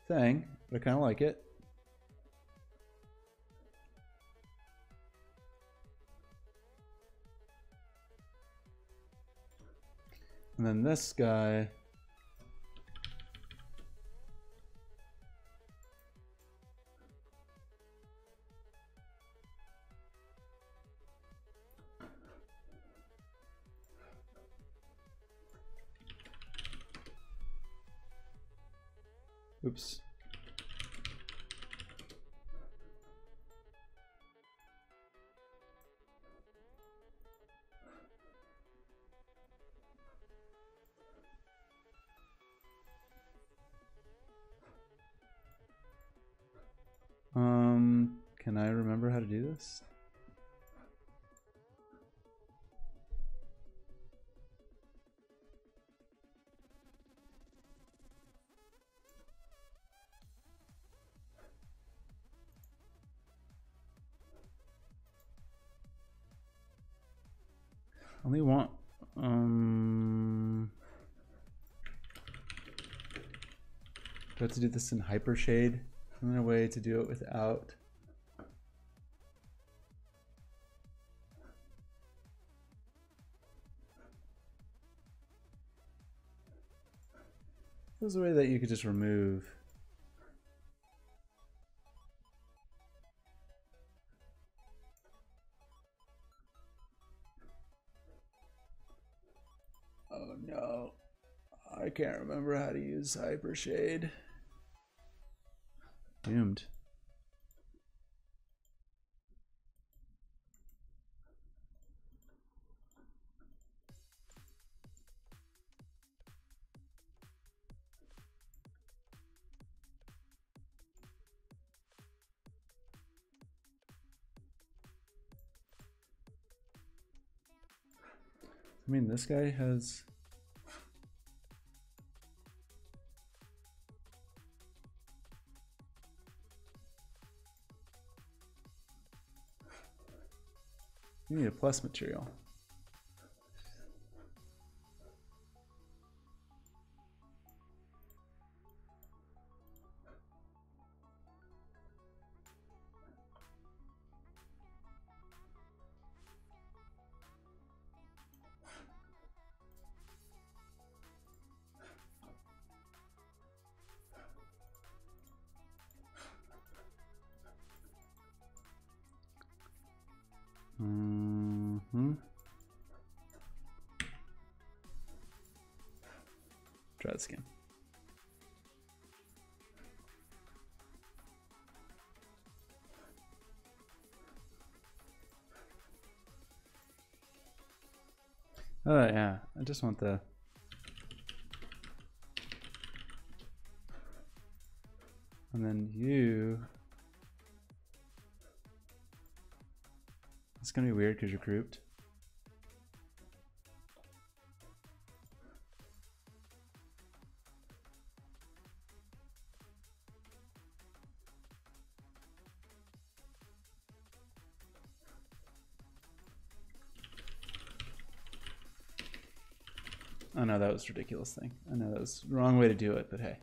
thing, but I kind of like it. And then this guy, oops. Can I remember how to do this? Only want do I have to do this in Hypershade? Isn't there a way to do it without? There's a way that you could just remove. Oh no. I can't remember how to use Hypershade. Doomed. I mean, this guy has... You need a plus material. Try this again. Oh yeah, I just want the... And then you... It's gonna be weird because you're grouped. Oh no, that was a ridiculous thing. I know that was the wrong way to do it, but hey.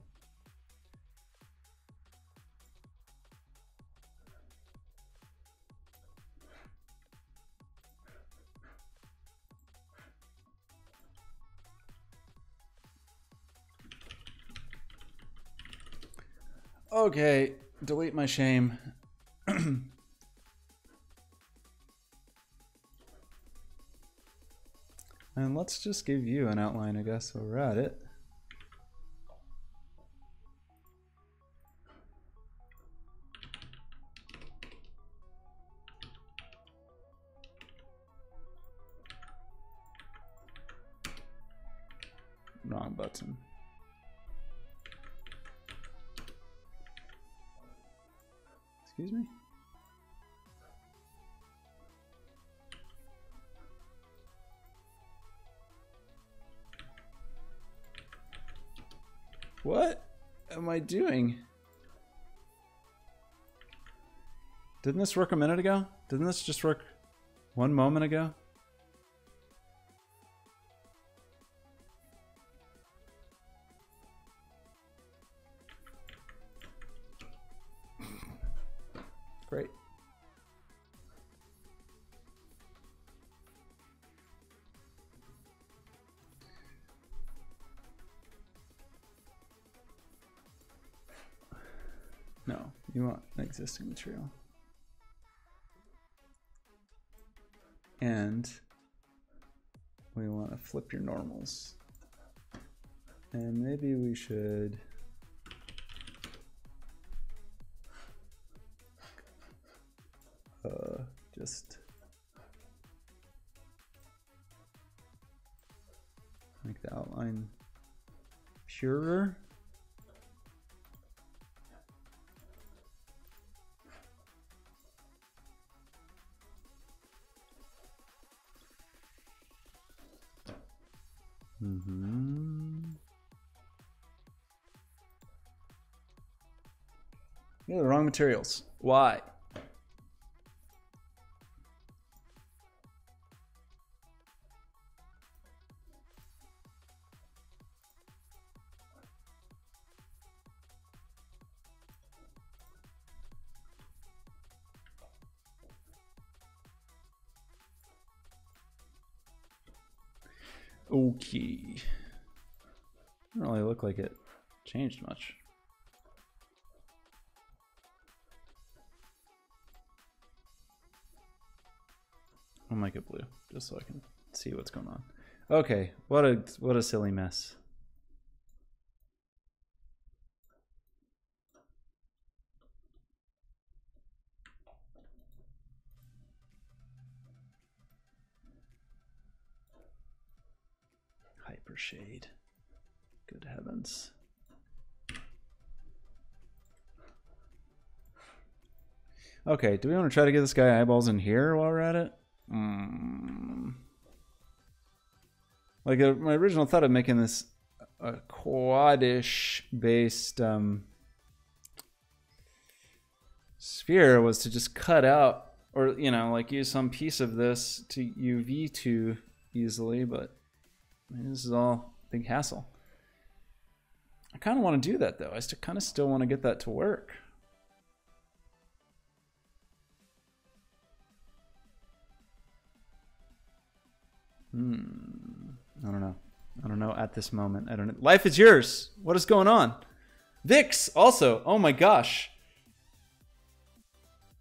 Okay, delete my shame. And let's just give you an outline, I guess, while we're at it. Wrong button. Excuse me? What am I doing? Didn't this work a minute ago? Didn't this just work one moment ago? Great. No, you want an existing material. And we want to flip your normals. And maybe we should just make the outline purer. Yeah, the wrong materials. Why? Okay. Doesn't really look like it changed much. I'll make it blue just so I can see what's going on. Okay, what a silly mess. Hyper shade. Good heavens. Okay, do we want to try to get this guy eyeballs in here while we're at it? Like my original thought of making this a quadish based sphere was to just cut out, or you know, like use some piece of this to UV to easily, but I mean, this is all a big hassle. I kind of want to do that though. I kind of still want to get that to work. I don't know. I don't know at this moment. I don't know. Life is yours. What is going on? Vix also. Oh my gosh.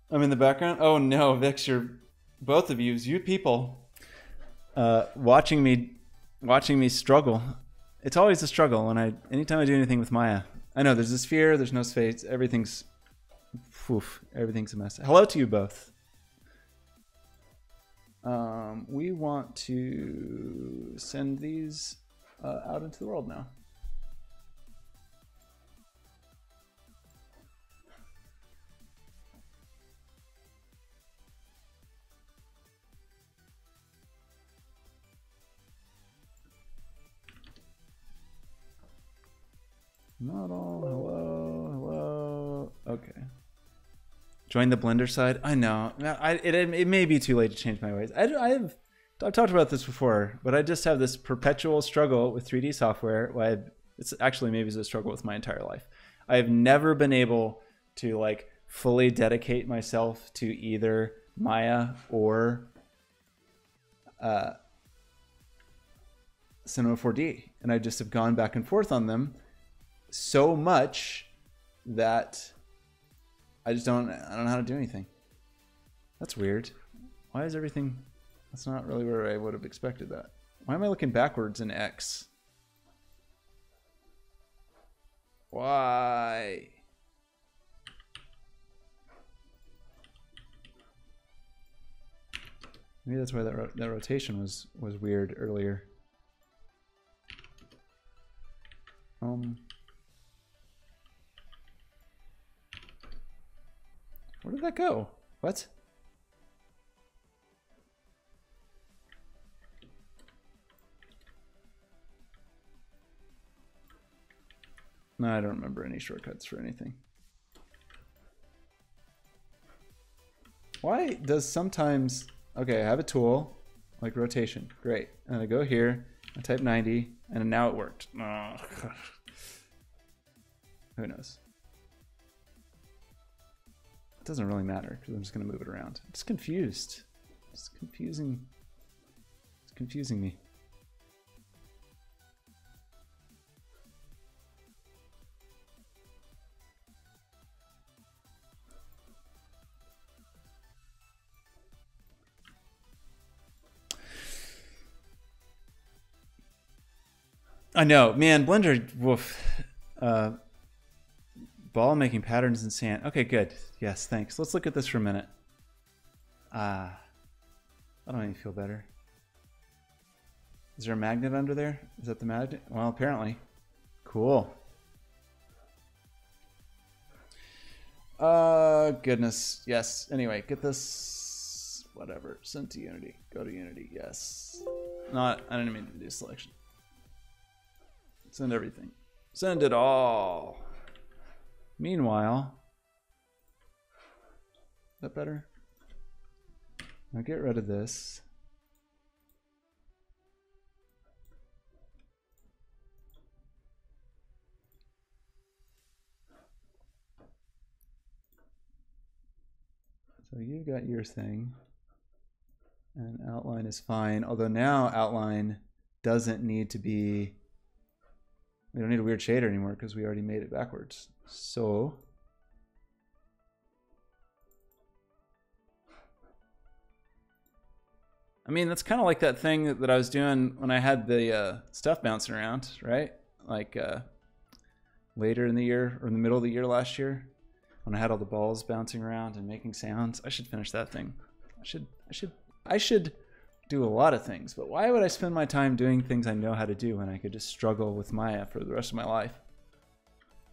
I'm in the background. Oh no, Vix, you're both of you people watching me struggle. It's always a struggle when anytime I do anything with Maya. I know there's a sphere, there's no space, everything's a mess. Hello to you both. We want to send these out into the world now. Not all. Hello. Okay. Join the Blender side. I know. It may be too late to change my ways. I've talked about this before, but I just have this perpetual struggle with 3D software. It's actually maybe a struggle with my entire life. I've never been able to like fully dedicate myself to either Maya or Cinema 4D, and I just have gone back and forth on them so much that I don't know how to do anything. That's weird. Why is everything... That's not really where I would have expected that. Why am I looking backwards in X? Why? Maybe that's why that rotation was weird earlier. Where did that go? What? No, I don't remember any shortcuts for anything. Why does sometimes... Okay, I have a tool, like rotation. Great. And I go here, I type 90, and now it worked. Oh, who knows? It doesn't really matter, because I'm just going to move it around. I'm just confused. It's confusing. It's confusing me. I know, man, Blender, woof. Ball making patterns in sand. Okay, good. Yes, thanks. Let's look at this for a minute. I don't even feel better. Is there a magnet under there? Is that the magnet? Well, apparently. Cool. Goodness. Yes. Anyway, get this. Whatever. Send to Unity. Go to Unity. Yes. I didn't mean to do selection. Send everything. Send it all. Meanwhile, is that better? Now get rid of this. So you've got your thing, and outline is fine. Although now outline doesn't need to be We don't need a weird shader anymore because we already made it backwards. So I mean, that's kind of like that thing that I was doing when I had the stuff bouncing around, right? Like later in the year or in the middle of the year last year when I had all the balls bouncing around and making sounds. I should finish that thing. I should do a lot of things, but why would I spend my time doing things I know how to do when I could just struggle with Maya for the rest of my life?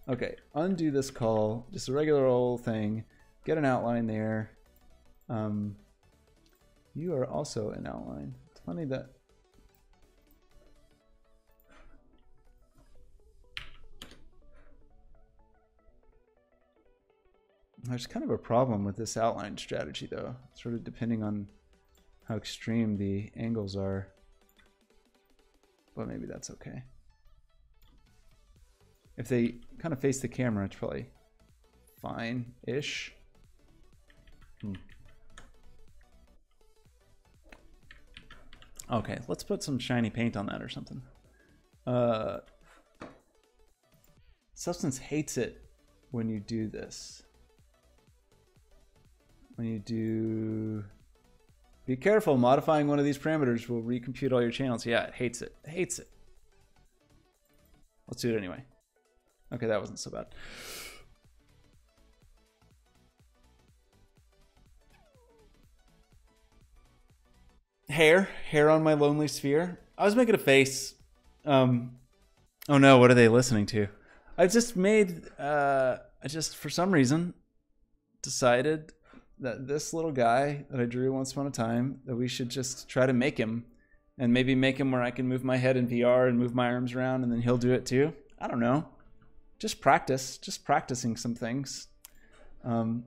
Okay, undo this call, just a regular old thing. Get an outline there. You are also an outline. It's funny that there's kind of a problem with this outline strategy though, sort of depending on how extreme the angles are, but maybe that's okay. If they kind of face the camera, it's probably fine-ish. Okay, let's put some shiny paint on that or something. Substance hates it when you do this. When you do... Be careful, modifying one of these parameters will recompute all your channels. Yeah, it hates it. It hates it. Let's do it anyway. Okay, that wasn't so bad. Hair on my lonely sphere. I was making a face. Oh no, what are they listening to? I just made, I just, for some reason, decided that this little guy that I drew once upon a time, that we should just try to make him, and maybe make him where I can move my head in VR and move my arms around, and then he'll do it too. I don't know. Just practicing some things. Those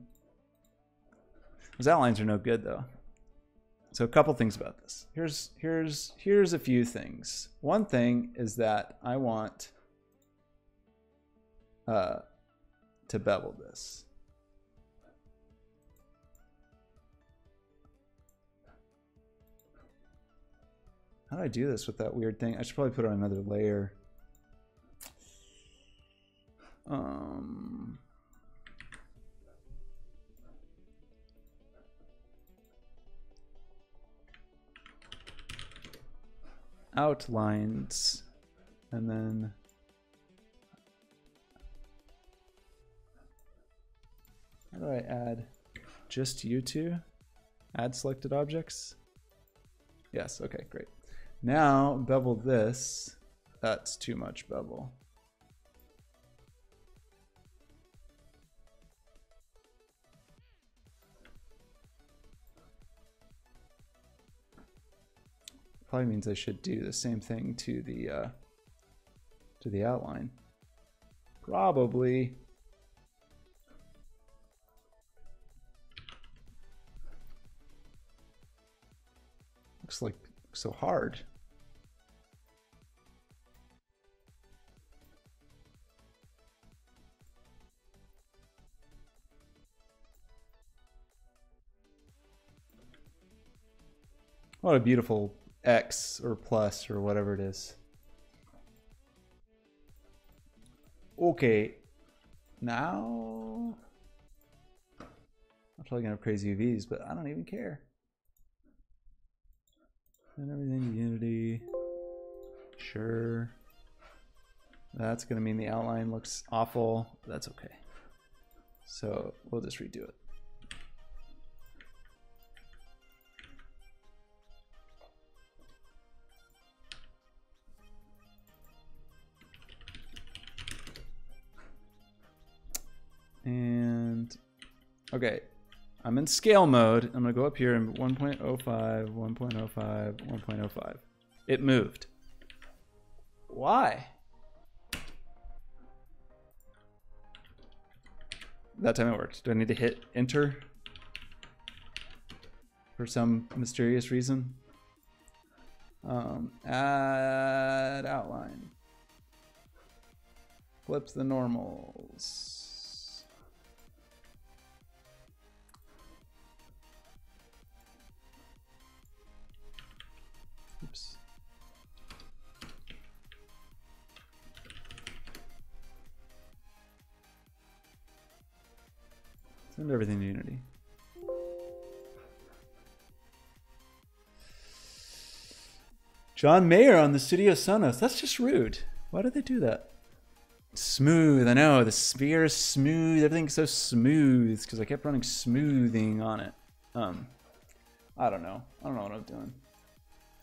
outlines are no good though. So a couple things about this. Here's a few things. One thing is that I want to bevel this. How do I do this with that weird thing? I should probably put on another layer. Outlines, and then how do I add just you two? Add selected objects. Yes, okay, great. Now bevel this. That's too much bevel. Probably means I should do the same thing to the outline. Probably. Looks like so hard. What a beautiful X or plus or whatever it is. Okay, now I'm probably gonna have crazy UVs, but I don't even care. And everything Unity, sure. That's gonna mean the outline looks awful. That's okay. So we'll just redo it. And okay, I'm in scale mode. I'm gonna go up here and 1.05, 1.05, 1.05. It moved. Why? That time it worked. Do I need to hit enter for some mysterious reason? Add outline. Flips the normals. Oops. Send everything to Unity. John Mayer on the Studio Sonos. That's just rude. Why did they do that? Smooth. I know. The sphere is smooth. Everything's so smooth because I kept running smoothing on it. I don't know. I don't know what I'm doing.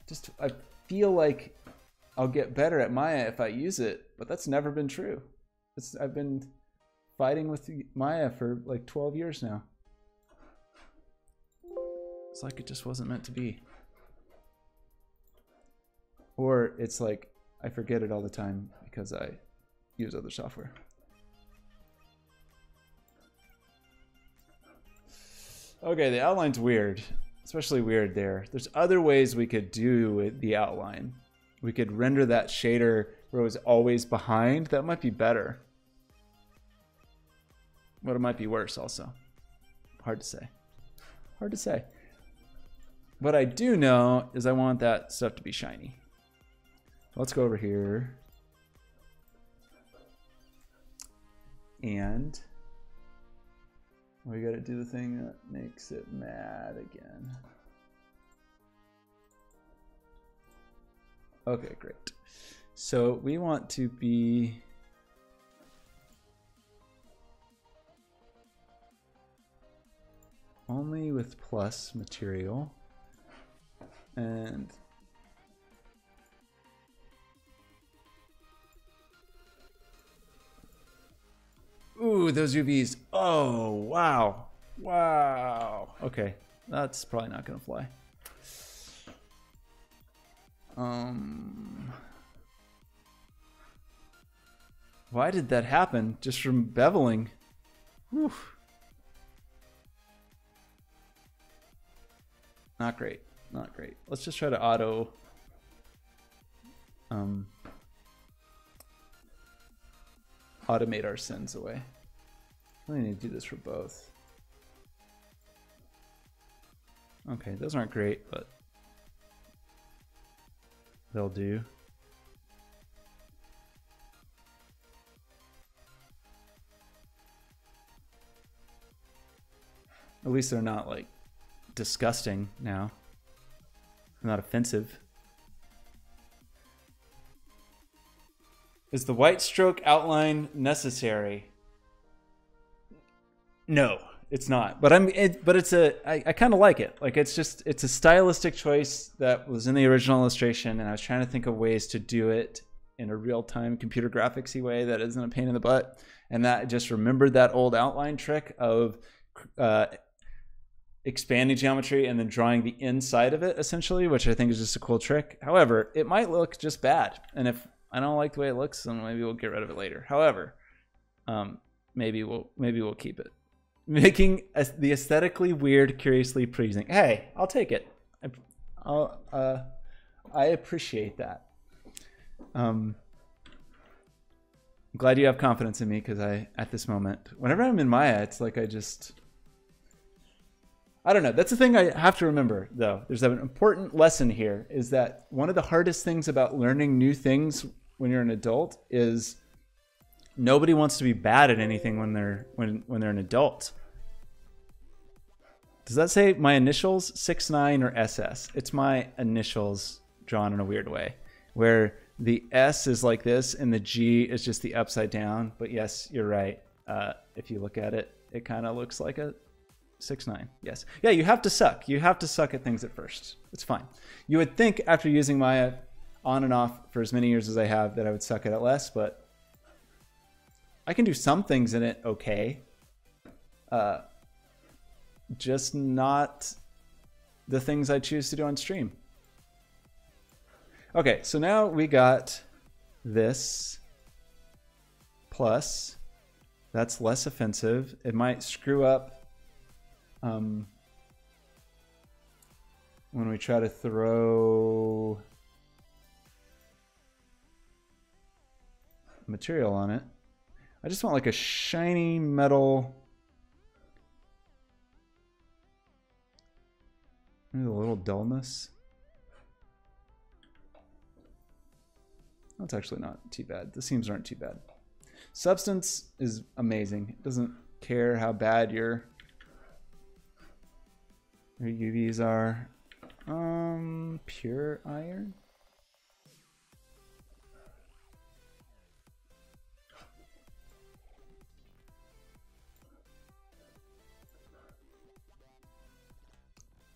Just, I feel like I'll get better at Maya if I use it, but that's never been true. I've been fighting with Maya for like 12 years now. It's like it just wasn't meant to be. Or it's like I forget it all the time because I use other software. Okay, the outline's weird. Especially weird there. There's other ways we could do the outline. We could render that shader where it was always behind. That might be better. But it might be worse also. Hard to say. Hard to say. What I do know is I want that stuff to be shiny. Let's go over here. And we gotta do the thing that makes it mad again. Okay, great. So we want to be only with plus material and ooh, those UVs. Oh, wow. Wow. Okay, that's probably not gonna fly. Why did that happen? Just from beveling. Whew. Not great. Not great. Let's just try to auto automate our sins away. I really need to do this for both. Okay, those aren't great, but they'll do. At least they're not like disgusting now. They're not offensive. Is the white stroke outline necessary? No, it's not. But I kind of like it. Like it's a stylistic choice that was in the original illustration, and I was trying to think of ways to do it in a real-time computer graphics-y way that isn't a pain in the butt. And that just remembered that old outline trick of expanding geometry and then drawing the inside of it, essentially, which I think is just a cool trick. However, it might look just bad, and if I don't like the way it looks, then maybe we'll get rid of it later. However, maybe we'll keep it. Making the aesthetically weird, curiously pleasing. Hey, I'll take it. I appreciate that. I'm glad you have confidence in me because at this moment, whenever I'm in Maya, it's like I don't know. That's the thing I have to remember, though. There's an important lesson here, is that one of the hardest things about learning new things when you're an adult is nobody wants to be bad at anything when they're an adult. Does that say my initials, 6'9" or SS? It's my initials drawn in a weird way, where the S is like this and the G is just the upside down. But yes, you're right. If you look at it, it kind of looks like a 6'9". Yes. Yeah, you have to suck. You have to suck at things at first. It's fine. You would think after using Maya on and off for as many years as I have that I would suck at it less, but I can do some things in it okay. Just not the things I choose to do on stream. Okay, so now we got this plus. That's less offensive. It might screw up when we try to throw material on it. I just want like a shiny metal, maybe a little dullness. That's actually not too bad. The seams aren't too bad. Substance is amazing. It doesn't care how bad your Your UVs are pure iron.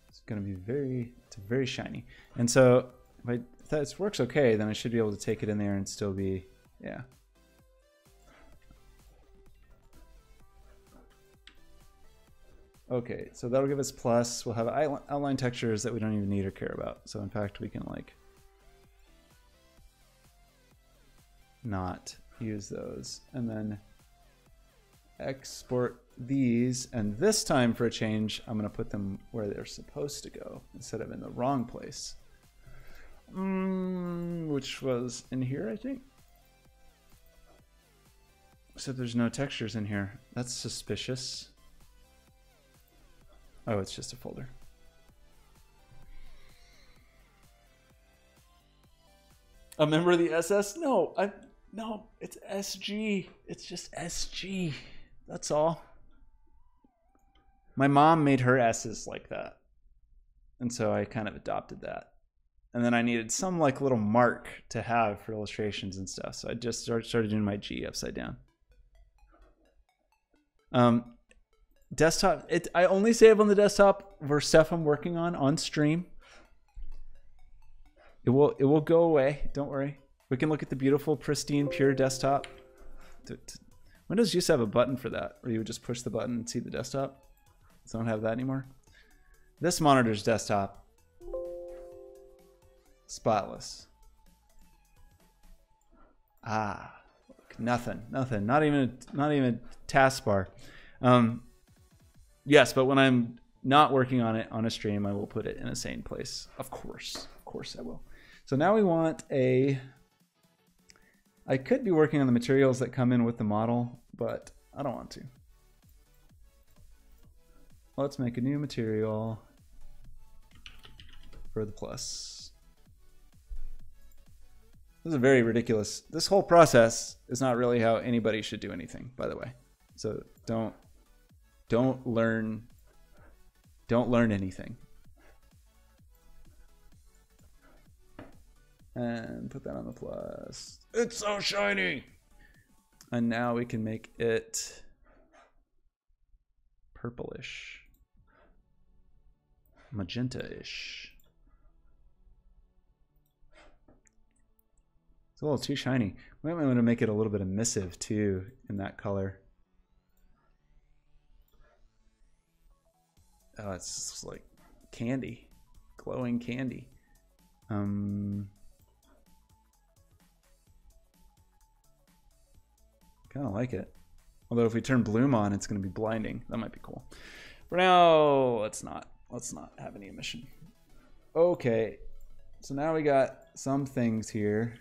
It's gonna be very shiny. And so if this works okay, then I should be able to take it in there and still be, yeah. Okay, so that'll give us plus. We'll have outline textures that we don't even need or care about. So in fact, we can like not use those. And then export these. And this time for a change, I'm gonna put them where they're supposed to go instead of in the wrong place. Which was in here, I think. Except there's no textures in here. That's suspicious. Oh, it's just a folder. A member of the SS? No, no, it's SG. It's just SG. That's all. My mom made her S's like that. And so I kind of adopted that. And then I needed some like little mark to have for illustrations and stuff. So I just started doing my G upside down. Desktop, I only save on the desktop for stuff I'm working on stream. It will go away, don't worry. We can look at the beautiful, pristine, pure desktop. Windows used to have a button for that, where you would just push the button and see the desktop. So I don't have that anymore. This monitor's desktop. Spotless. Ah, look, nothing, not even a taskbar. Yes, but when I'm not working on it on a stream, I will put it in a sane place. Of course I will. So now we want a, I could be working on the materials that come in with the model, but I don't want to. Let's make a new material for the plus. This is very ridiculous. This whole process is not really how anybody should do anything, by the way. So don't learn anything. And put that on the plus. It's so shiny. And now we can make it purplish, magenta-ish. It's a little too shiny. We might want to make it a little bit emissive too in that color. Oh, it's just like candy, glowing candy. Kind of like it. Although if we turn bloom on, it's going to be blinding. That might be cool. For now, let's not have any emission. Okay, so now we got some things here.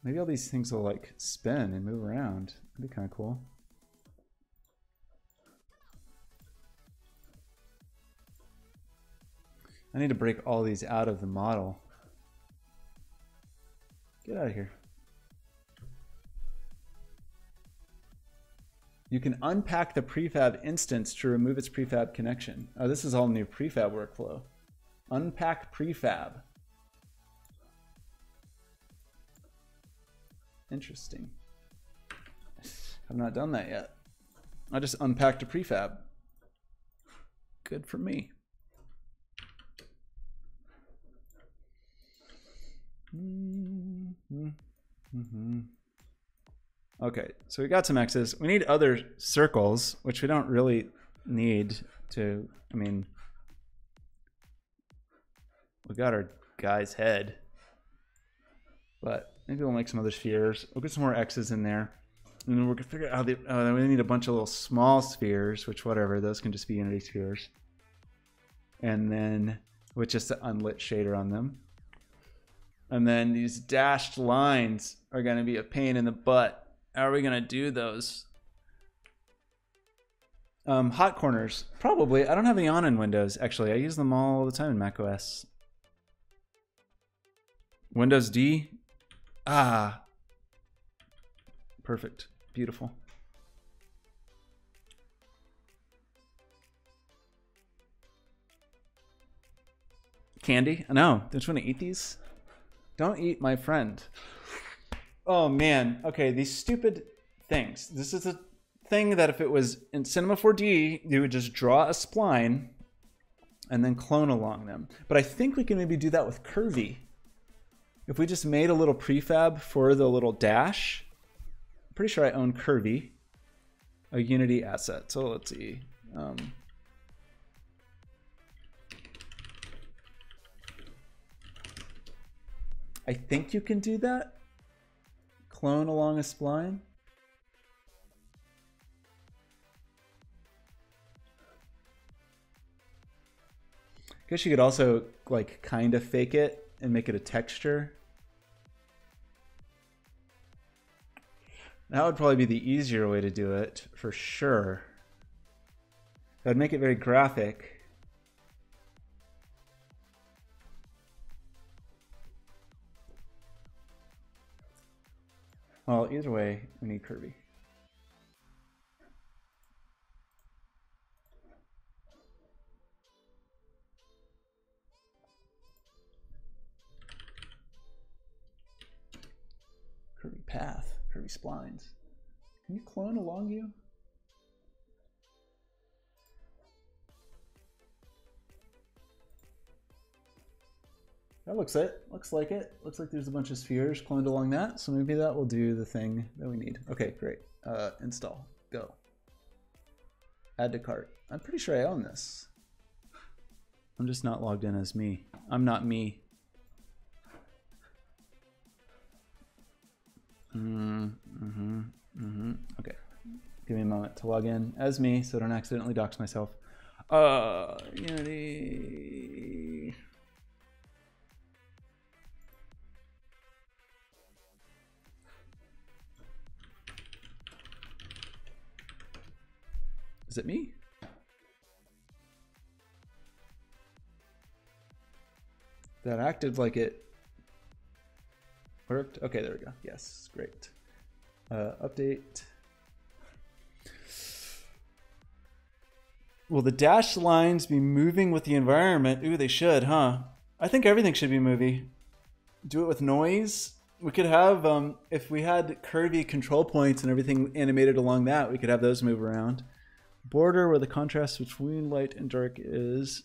Maybe all these things will like spin and move around. That'd be kind of cool. I need to break all these out of the model. Get out of here. You can unpack the prefab instance to remove its prefab connection. Oh, this is all new prefab workflow. Unpack prefab. Interesting. I've not done that yet. I just unpacked a prefab. Good for me. Okay, so we got some X's. We need other circles, which we don't really need to, I mean, we got our guy's head, but maybe we'll make some other spheres. We'll get some more X's in there. And then we're gonna figure out how then we need a bunch of little small spheres, which whatever, those can just be unity spheres. And then with just an unlit shader on them. And then these dashed lines are gonna be a pain in the butt. How are we gonna do those? Hot corners, probably. I don't have any on in Windows, actually. I use them all the time in macOS. Windows D. Ah. Perfect. Beautiful. candy. No, don't you want to eat these? Don't eat my friend. Oh man. Okay, these stupid things. This is a thing that if it was in Cinema 4D, you would just draw a spline and then clone along them. But I think we can maybe do that with Curvy. If we just made a little prefab for the little dash, I'm pretty sure I own Curvy, a Unity asset. So let's see. I think you can do that. Clone along a spline. Guess you could also like kind of fake it and make it a texture. That would probably be the easier way to do it for sure. That would make it very graphic. Well, either way, we need Kirby. Kirby path, Kirby splines. Can you clone along you? That looks it. Looks like it. Looks like there's a bunch of spheres cloned along that. So maybe that will do the thing that we need. Okay, great. Install. Go. Add to cart. I'm pretty sure I own this. I'm just not logged in as me. I'm not me. Okay. Give me a moment to log in as me so I don't accidentally dox myself. Unity. Is it me? That acted like it worked. Okay, there we go. Yes, great. Update. Will the dashed lines be moving with the environment? Ooh, they should, huh? I think everything should be moving. Do it with noise. We could have, if we had curvy control points and everything animated along that, we could have those move around. Border where the contrast between light and dark is.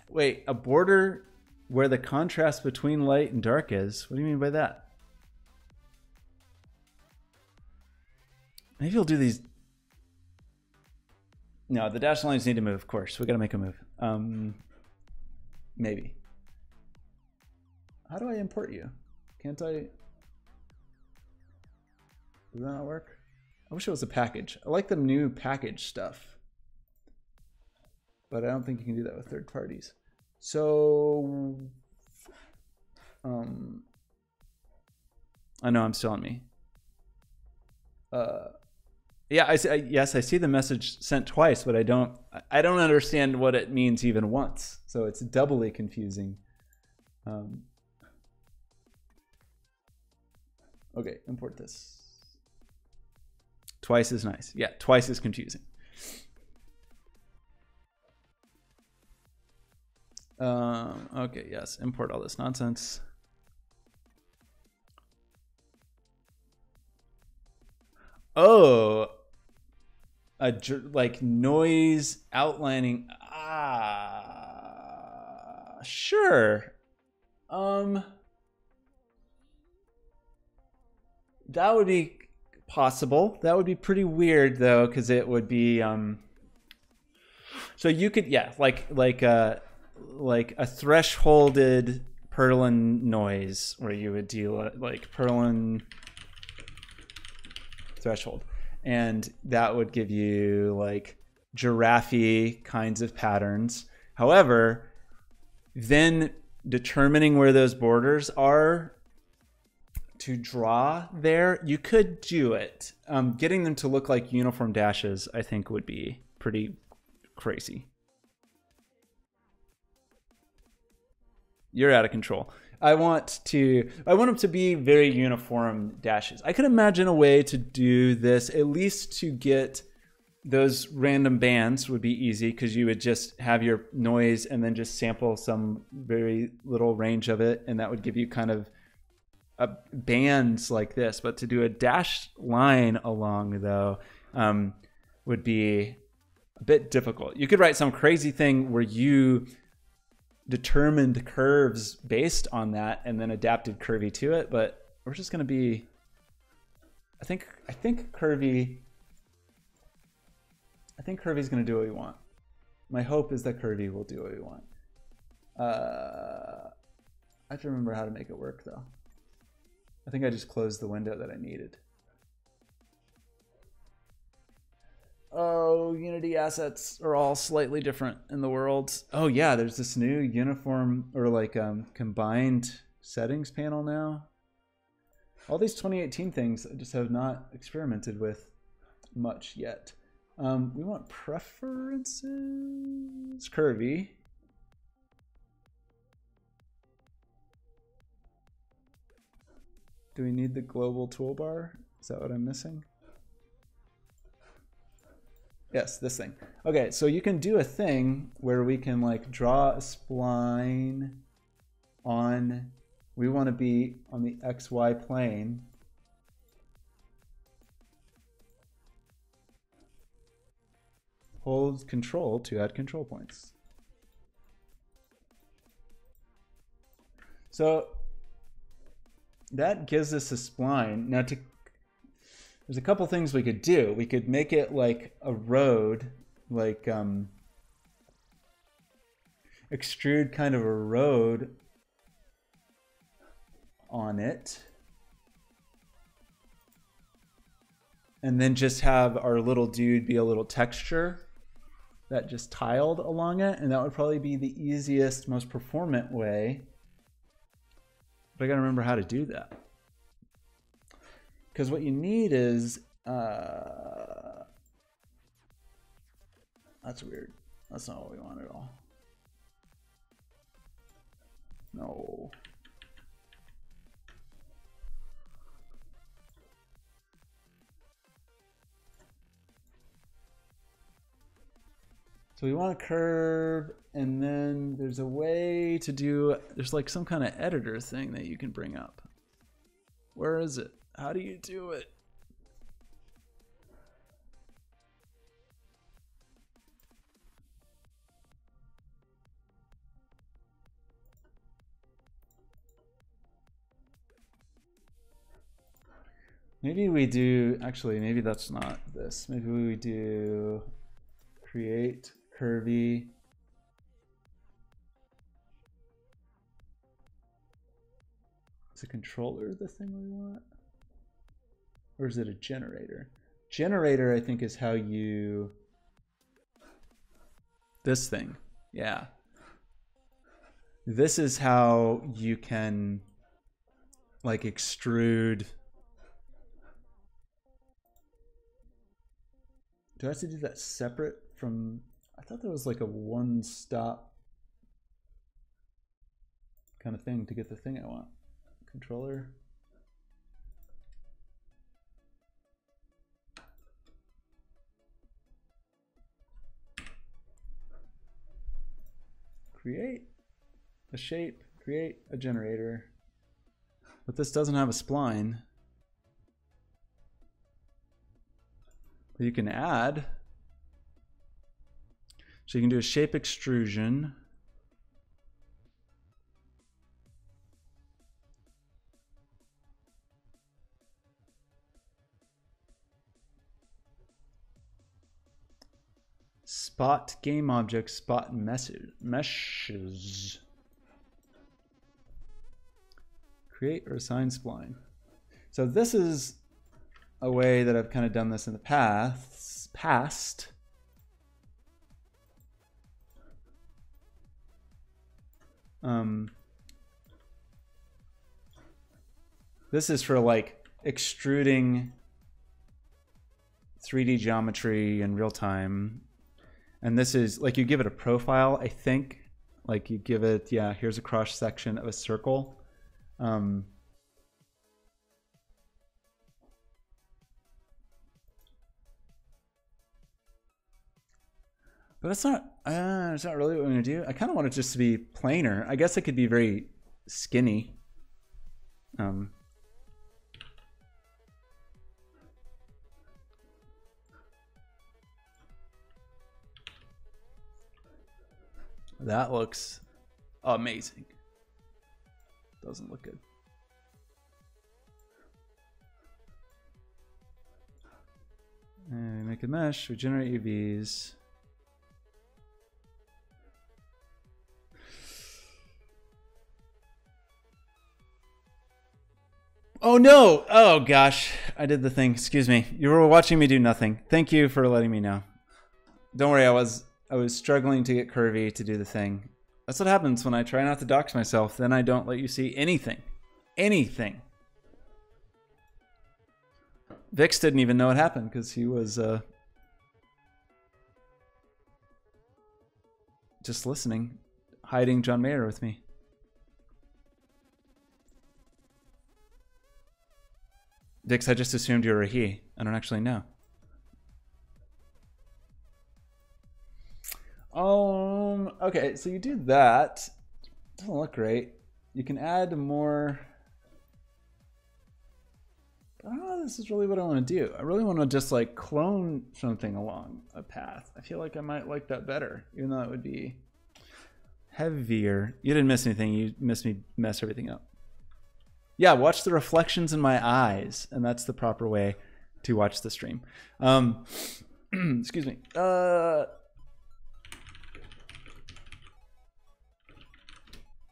Wait, a border where the contrast between light and dark is? What do you mean by that? Maybe you'll do these. No, the dashed lines need to move, of course. We gotta make a move. Maybe. How do I import you? Can't I? Does that not work? I wish it was a package. I like the new package stuff. But I don't think you can do that with third parties. So, I know I'm still on me. Yeah, yes, I see the message sent twice, but I don't understand what it means even once. So it's doubly confusing. Okay, import this. Twice as nice. Yeah, twice as confusing. Okay, yes, import all this nonsense. Oh, like noise outlining. Sure. That would be possible. That would be pretty weird though, because it would be so you could, yeah, like a thresholded Perlin noise where you would do like Perlin threshold, and that would give you like giraffe kinds of patterns. However, then determining where those borders are to draw there, you could do it. Getting them to look like uniform dashes, I think, would be pretty crazy. You're out of control. I want them to be very uniform dashes. I could imagine a way to do this, at least to get those random bands would be easy because you would just have your noise and then just sample some very little range of it, and that would give you kind of bands like this. But to do a dashed line along, though, would be a bit difficult. You could write some crazy thing where you determined curves based on that and then adapted Curvy to it, but we're just going to be, I think Curvy's going to do what we want. My hope is that Curvy will do what we want. I have to remember how to make it work, though. I think I just closed the window that I needed. Oh, Unity assets are all slightly different in the world. Oh yeah, there's this new uniform or like combined settings panel now. All these 2018 things I just have not experimented with much yet. We want preferences, Curvy. Do we need the global toolbar? Is that what I'm missing? Yes, this thing. Okay, so you can do a thing where we can like draw a spline on, we want to be on the XY plane. Hold Control to add control points. So that gives us a spline. Now there's a couple things we could do. We could make it like a road, like extrude kind of a road on it. And then just have our little dude be a little texture that just tiled along it. And that would probably be the easiest, most performant way. But I gotta remember how to do that. Because what you need is, that's weird. That's not what we want at all. No. So we want a curve, and then there's a way to do, there's like some kind of editor thing that you can bring up. Where is it? How do you do it? Maybe we do, actually, maybe that's not this. Maybe we do create Curvy. Is a controller the thing we want? Or is it a generator? Generator, I think, is how you... This thing, yeah. This is how you can, like, extrude... Do I have to do that separate from... I thought there was like a one-stop kind of thing to get the thing I want. Controller. Create a shape, create a generator. But this doesn't have a spline. You can add. So you can do a shape extrusion. Spot game object, spot meshes. Create or assign spline. So this is a way that I've kind of done this in the past. This is for like extruding 3D geometry in real time. And this is like, you give it a profile, I think. Like you give it, yeah, here's a cross section of a circle. But it's not really what I'm gonna do. I kind of want it just to be plainer. I guess it could be very skinny. That looks amazing. Doesn't look good. And we make a mesh, we generate UVs. Oh no! Oh gosh, I did the thing. Excuse me. You were watching me do nothing. Thank you for letting me know. Don't worry, I was struggling to get Curvy to do the thing. That's what happens when I try not to dox myself. Then I don't let you see anything. Anything. Vix didn't even know what happened because he was just listening, hiding John Mayer with me. Vix, I just assumed you were a he. I don't actually know. Okay, so you do that. Doesn't look great. You can add more. I don't know if this is really what I want to do. I really want to just like clone something along a path. I feel like I might like that better, even though it would be heavier. You didn't miss anything. You missed me mess everything up. Yeah, watch the reflections in my eyes, and that's the proper way to watch the stream. Excuse me.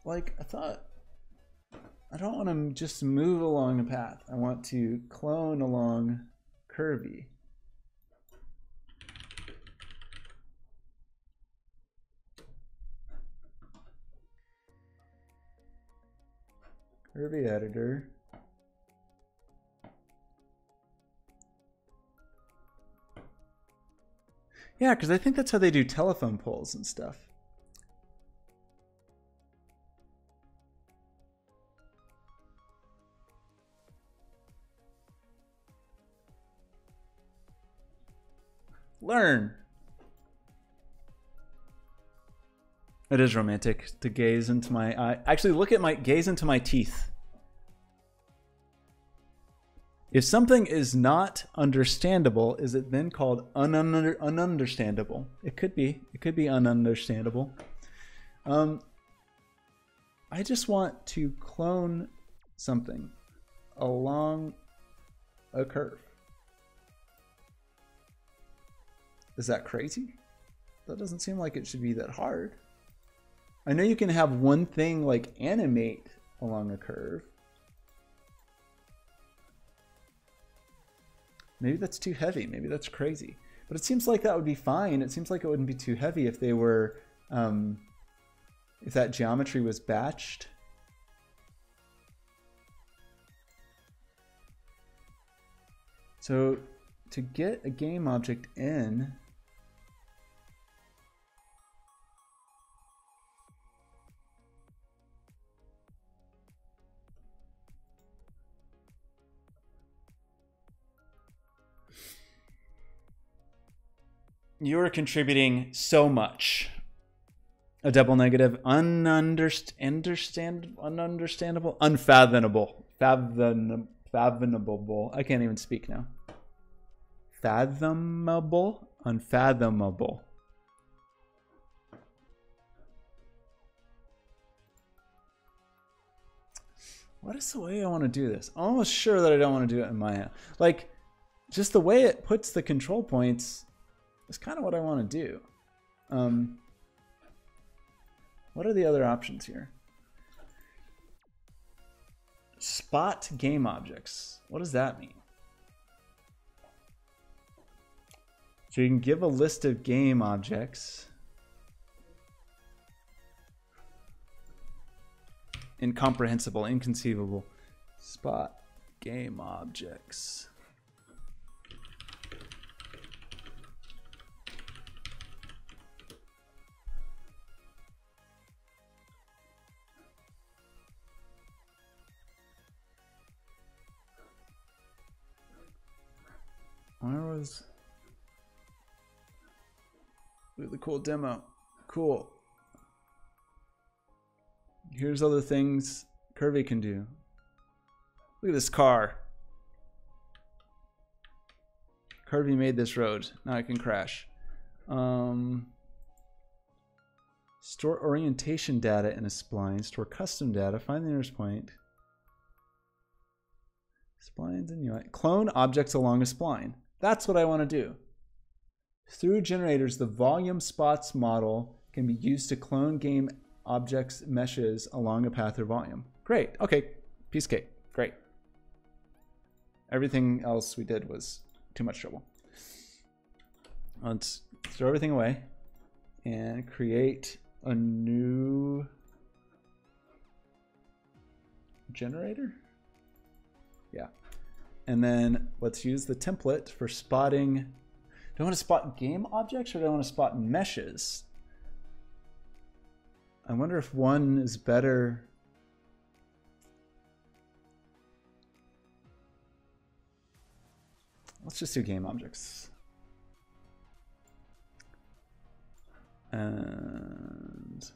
Like, I thought, I don't want to just move along a path. I want to clone along Curvy. Curvy editor. Yeah, because I think that's how they do telephone poles and stuff. Learn. It is romantic to gaze into my eye. Actually, gaze into my teeth. If something is not understandable, is it then called ununderstandable? It could be. It could be ununderstandable. I just want to clone something along a curve. Is that crazy? That doesn't seem like it should be that hard. I know you can have one thing like animate along a curve. Maybe that's too heavy. Maybe that's crazy. But it seems like that would be fine. It seems like it wouldn't be too heavy if they were, if that geometry was batched. So to get a game object in, you're contributing so much. A double negative, ununderstandable, unfathomable, fathomable. I can't even speak now. Fathomable, unfathomable. What is the way I want to do this? I'm almost sure that I don't want to do it in Maya. Like, just the way it puts the control points is kind of what I want to do. What are the other options here? Spot game objects. What does that mean? So you can give a list of game objects. Incomprehensible, inconceivable. Spot game objects. Where was... Look at the cool demo. Cool. Here's other things Curvy can do. Look at this car. Curvy made this road. Now I can crash. Store orientation data in a spline. Store custom data. Find the nearest point. Splines and UI. Clone objects along a spline. That's what I want to do. Through generators, the volume spots model can be used to clone game objects meshes along a path or volume. Great. Okay. Piece of cake. Great. Everything else we did was too much trouble. Let's throw everything away and create a new generator. Yeah. And then let's use the template for spotting. Do I want to spot game objects or do I want to spot meshes? I wonder if one is better. Let's just do game objects. And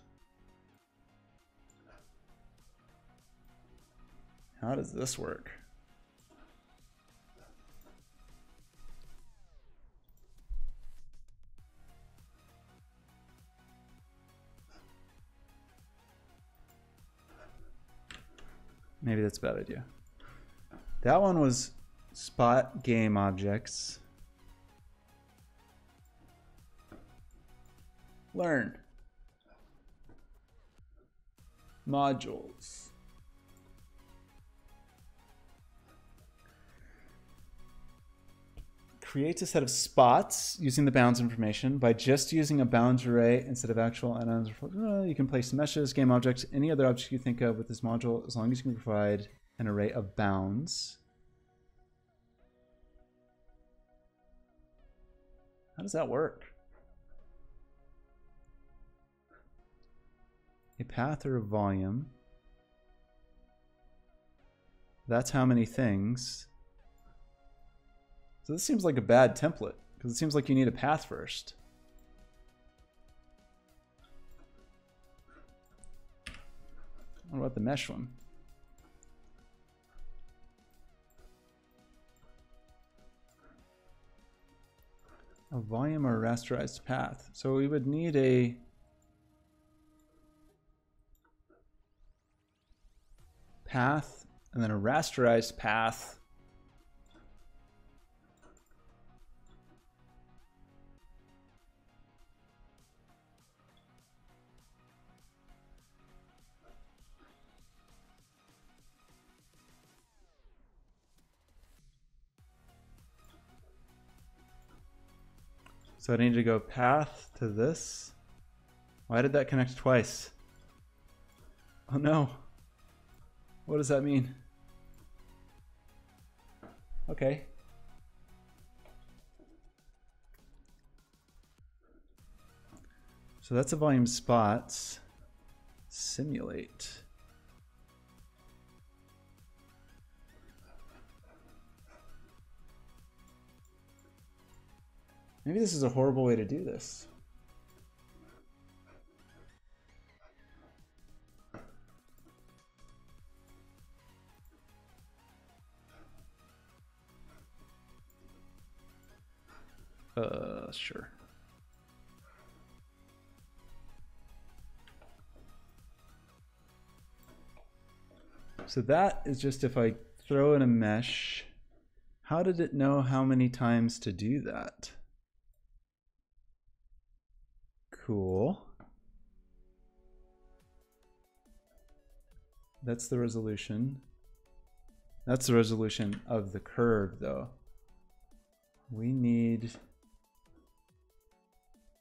how does this work? Maybe that's a bad idea. That one was spot game objects. Learn. Modules. Creates a set of spots using the bounds information by just using a bounds array instead of actual unknowns. You can place meshes, game objects, any other object you think of with this module as long as you can provide an array of bounds. How does that work? A path or a volume. That's how many things. So this seems like a bad template because it seems like you need a path first. What about the mesh one? A volume or a rasterized path. So we would need a path and then a rasterized path. So I need to go path to this. Why did that connect twice? Oh no. What does that mean? Okay. So that's a volume spots. Simulate. Maybe this is a horrible way to do this. Sure. So that is just if I throw in a mesh. How did it know how many times to do that? Cool. That's the resolution. That's the resolution of the curve, though. We need...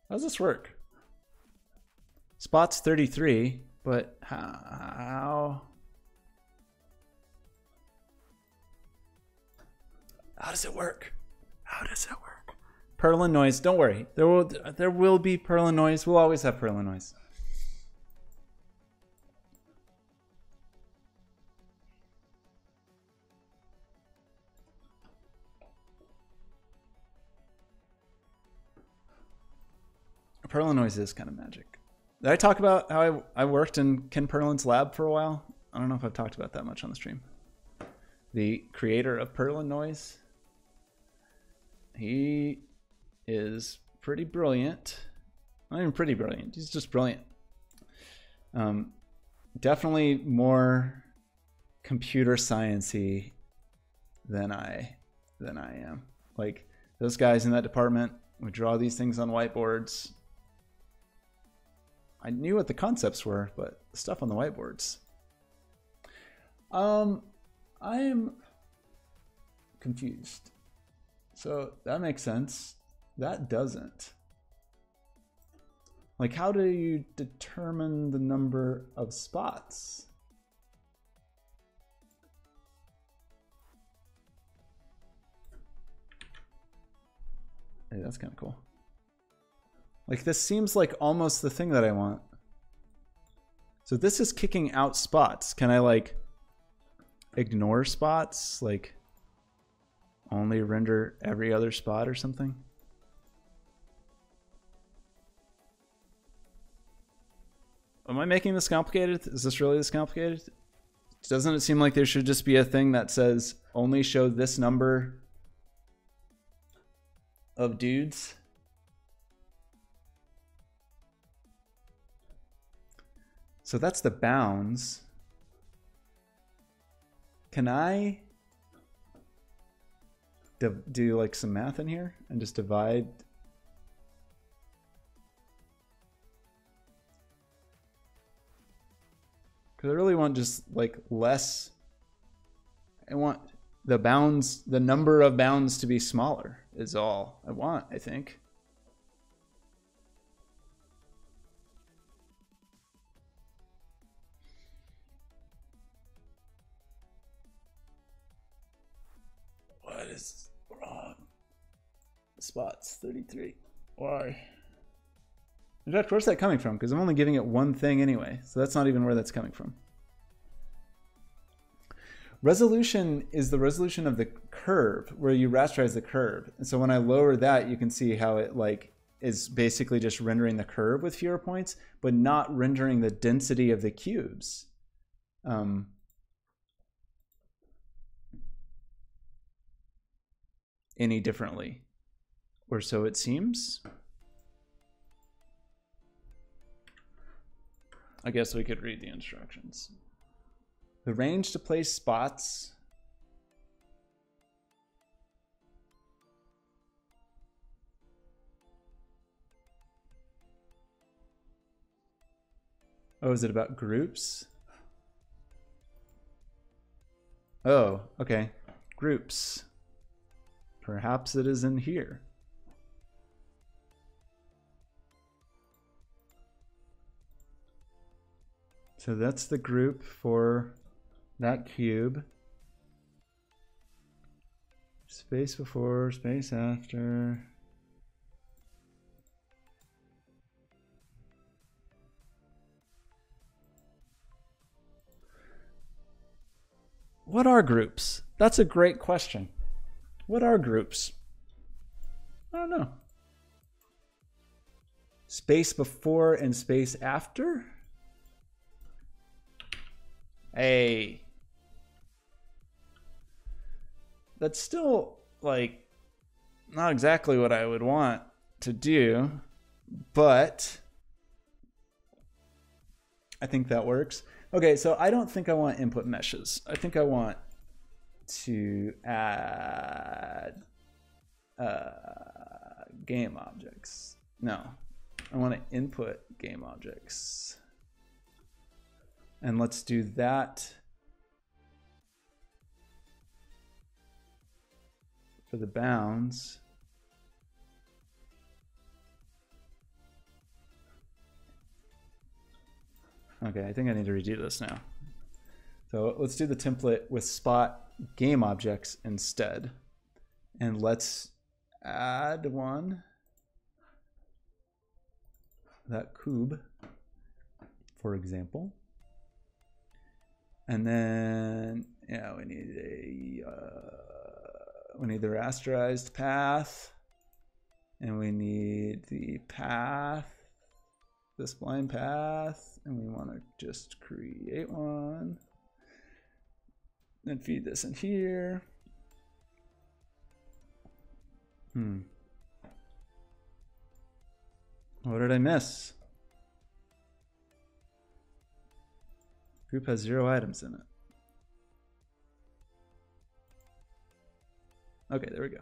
How does this work? Spot's 33, but how does it work? How does it work? Perlin noise. Don't worry. There will be Perlin noise. We'll always have Perlin noise. Perlin noise is kind of magic. Did I talk about how I worked in Ken Perlin's lab for a while? I don't know if I've talked about that much on the stream. The creator of Perlin noise. He is pretty brilliant. Not even pretty brilliant. He's just brilliant. Definitely more computer science-y than I am. Like those guys in that department would draw these things on whiteboards. I knew what the concepts were, but the stuff on the whiteboards. I am confused. So that makes sense. That doesn't. Like, how do you determine the number of spots? Hey, that's kind of cool. Like, this seems like almost the thing that I want. So this is kicking out spots. Can I, like, ignore spots? Like, only render every other spot or something? Am I making this complicated? Is this really this complicated? Doesn't it seem like there should just be a thing that says only show this number of dudes? So that's the bounds. Can I do like some math in here and just divide? Because I really want just like less. I want the bounds, the number of bounds to be smaller is all I want, I think. What is wrong? Spots 33. Why? In fact, where's that coming from? Because I'm only giving it one thing anyway, so that's not even where that's coming from. Resolution is the resolution of the curve, where you rasterize the curve. And so when I lower that, you can see how it like is basically just rendering the curve with fewer points, but not rendering the density of the cubes. Any differently, or so it seems. I guess we could read the instructions. The range to place spots. Oh, is it about groups? Oh, okay. Groups. Perhaps it is in here. So that's the group for that cube. Space before, space after. What are groups? That's a great question. What are groups? I don't know. Space before and space after? Hey. That's still, like, not exactly what I would want to do, but I think that works. Okay, so I don't think I want input meshes. I think I want to add game objects. No, I want to input game objects. And let's do that for the bounds. Okay, I think I need to redo this now. So let's do the template with spot game objects instead. And let's add one, that cube, for example. And then, yeah, we need the rasterized path, and we need the path this blind path, and we want to just create one. Then feed this in here. What did I miss? Group has 0 items in it. Okay, there we go.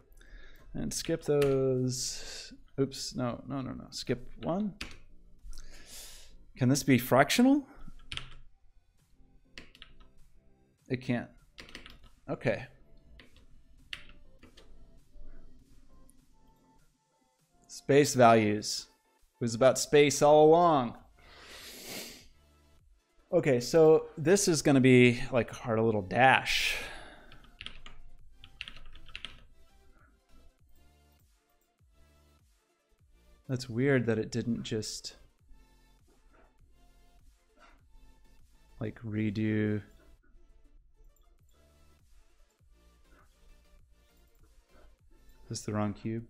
And skip those. Oops, no. Skip 1. Can this be fractional? It can't. Okay. Space values. It was about space all along. Okay, so this is going to be like our little dash. That's weird that it didn't just like redo. Is this the wrong cube?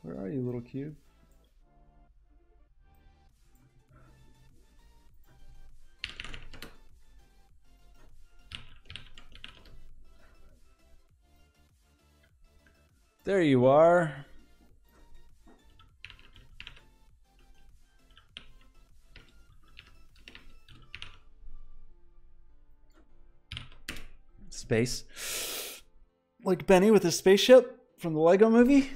Where are you, little cube? There you are. Space. Like Benny with his spaceship from the Lego movie.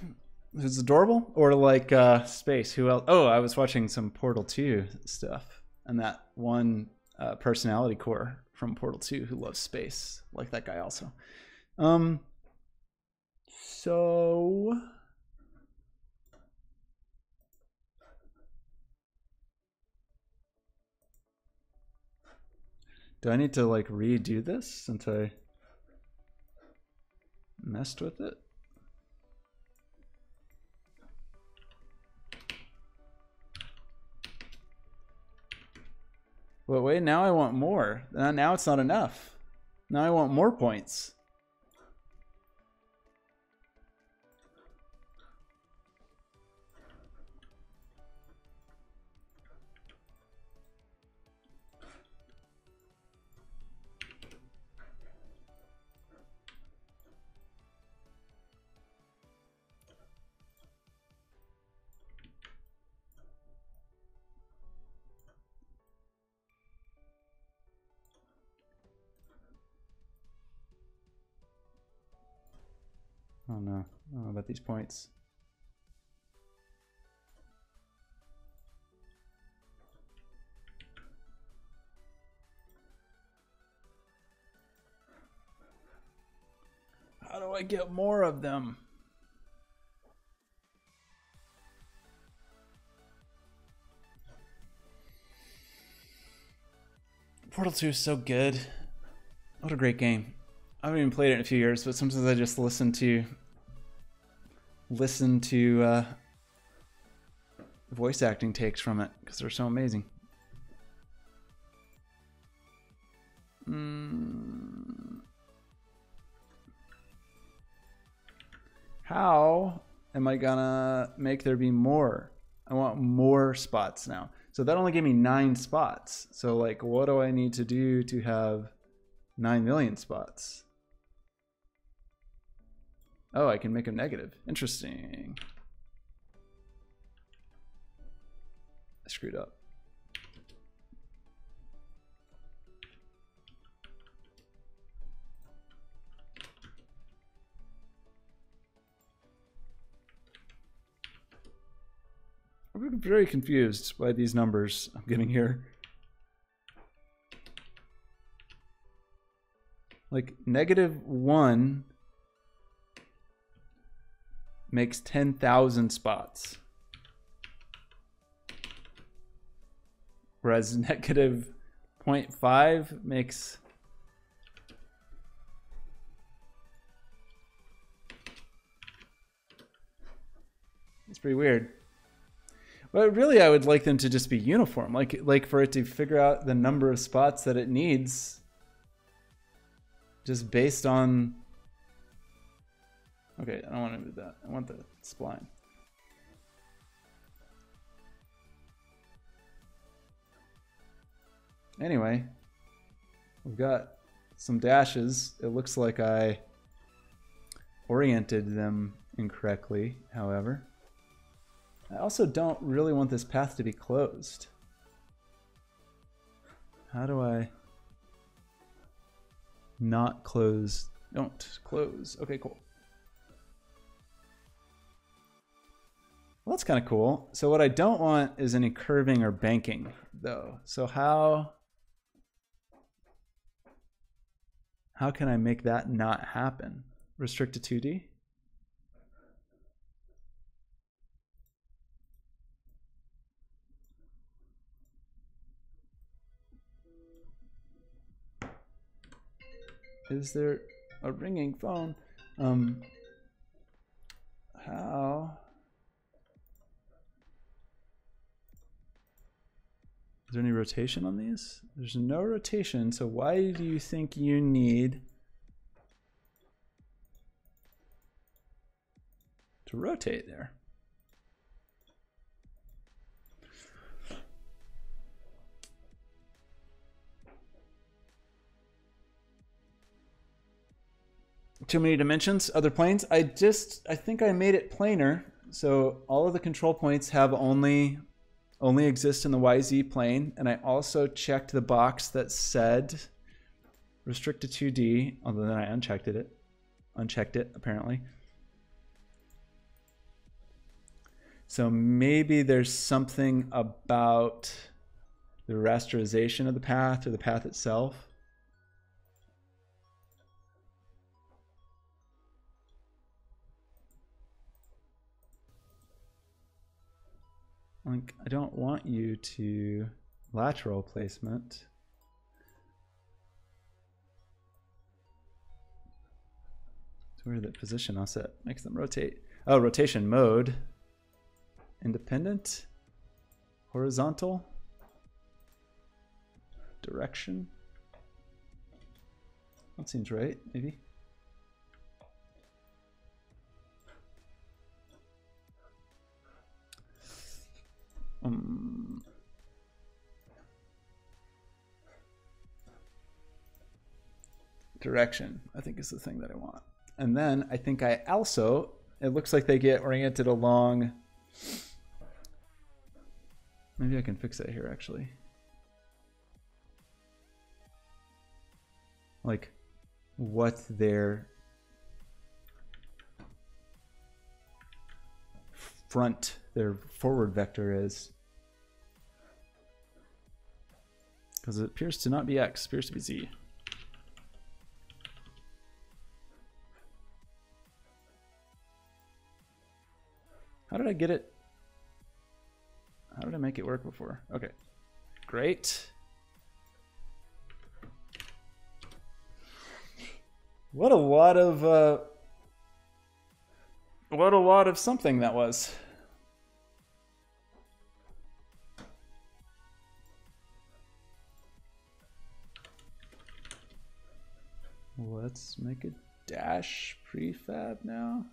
It's adorable. Or like Space. Who else? Oh, I was watching some Portal 2 stuff. And that one personality core from Portal 2 who loves space. Like that guy also. So do I need to like redo this since I messed with it? But wait, now I want more. Now it's not enough. Now I want more points. Oh no, I don't know about these points. How do I get more of them? Portal 2 is so good. What a great game. I haven't even played it in a few years, but sometimes I just listen to voice acting takes from it because they're so amazing. How am I gonna make there be more? I want more spots now. So that only gave me 9 spots. So like, what do I need to do to have 9 million spots? Oh, I can make them negative. Interesting. I screwed up. I'm very confused by these numbers I'm getting here. Like -1 makes 10,000 spots. Whereas -0.5 makes it's pretty weird. But really I would like them to just be uniform, like for it to figure out the number of spots that it needs just based on... Okay, I don't want to do that. I want the spline. Anyway, we've got some dashes. It looks like I oriented them incorrectly, however. I also don't really want this path to be closed. How do I not close? Don't close. Okay, cool. Well, that's kind of cool. So what I don't want is any curving or banking, though. So how can I make that not happen? Restrict to 2D? Is there a ringing phone? How? Is there any rotation on these? There's no rotation, so why do you think you need to rotate there? Too many dimensions, other planes. I think I made it planar, so all of the control points have only exist in the YZ plane, and I also checked the box that said restrict to 2D, although then I unchecked it apparently. So maybe there's something about the rasterization of the path or the path itself. Like, I don't want you to lateral placement. So where did that position offset? Makes them rotate. Oh, rotation mode. Independent. Horizontal. Direction. That seems right, maybe. Direction, I think, is the thing that I want. And then I think I also, it looks like they get oriented along, maybe I can fix that here actually. Like what their their forward vector is. Because it appears to not be X, it appears to be Z. How did I get it? How did I make it work before? Okay, great. What a lot of something that was. Let's make a dash prefab now.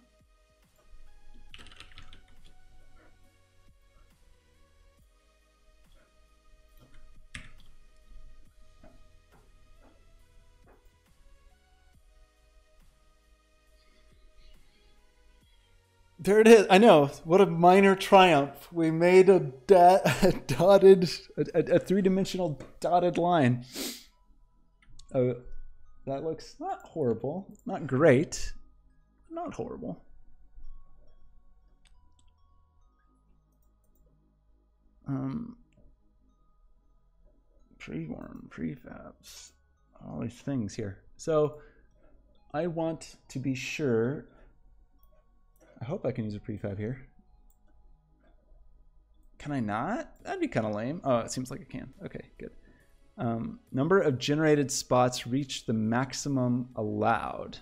There it is. I know. What a minor triumph. We made a three-dimensional dotted line. That looks not horrible. Not great. Not horrible. Pre-warm, prefabs, all these things here. So I want to be sure. I hope I can use a prefab here. Can I not? That'd be kind of lame. Oh, it seems like I can. Okay, good. Number of generated spots reach the maximum allowed.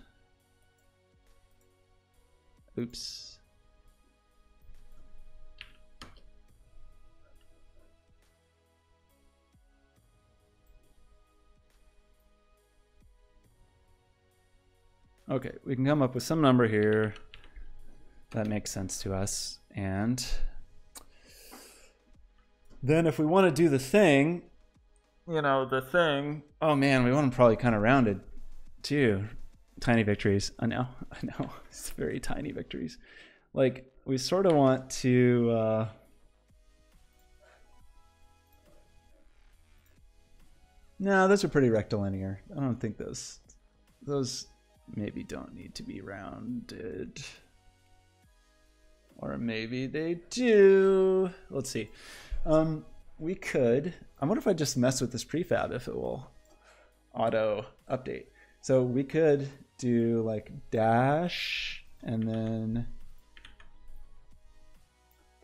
Oops. Okay, we can come up with some number here that makes sense to us. And then if we want to do the thing, you know, the thing, oh man, we want them probably kind of rounded too. Tiny victories. I know. It's very tiny victories. Like, we sort of want to no, those are pretty rectilinear. I don't think those maybe don't need to be rounded. Or maybe they do. Let's see. We could, I wonder if I just mess with this prefab if it will auto update. So we could do like dash and then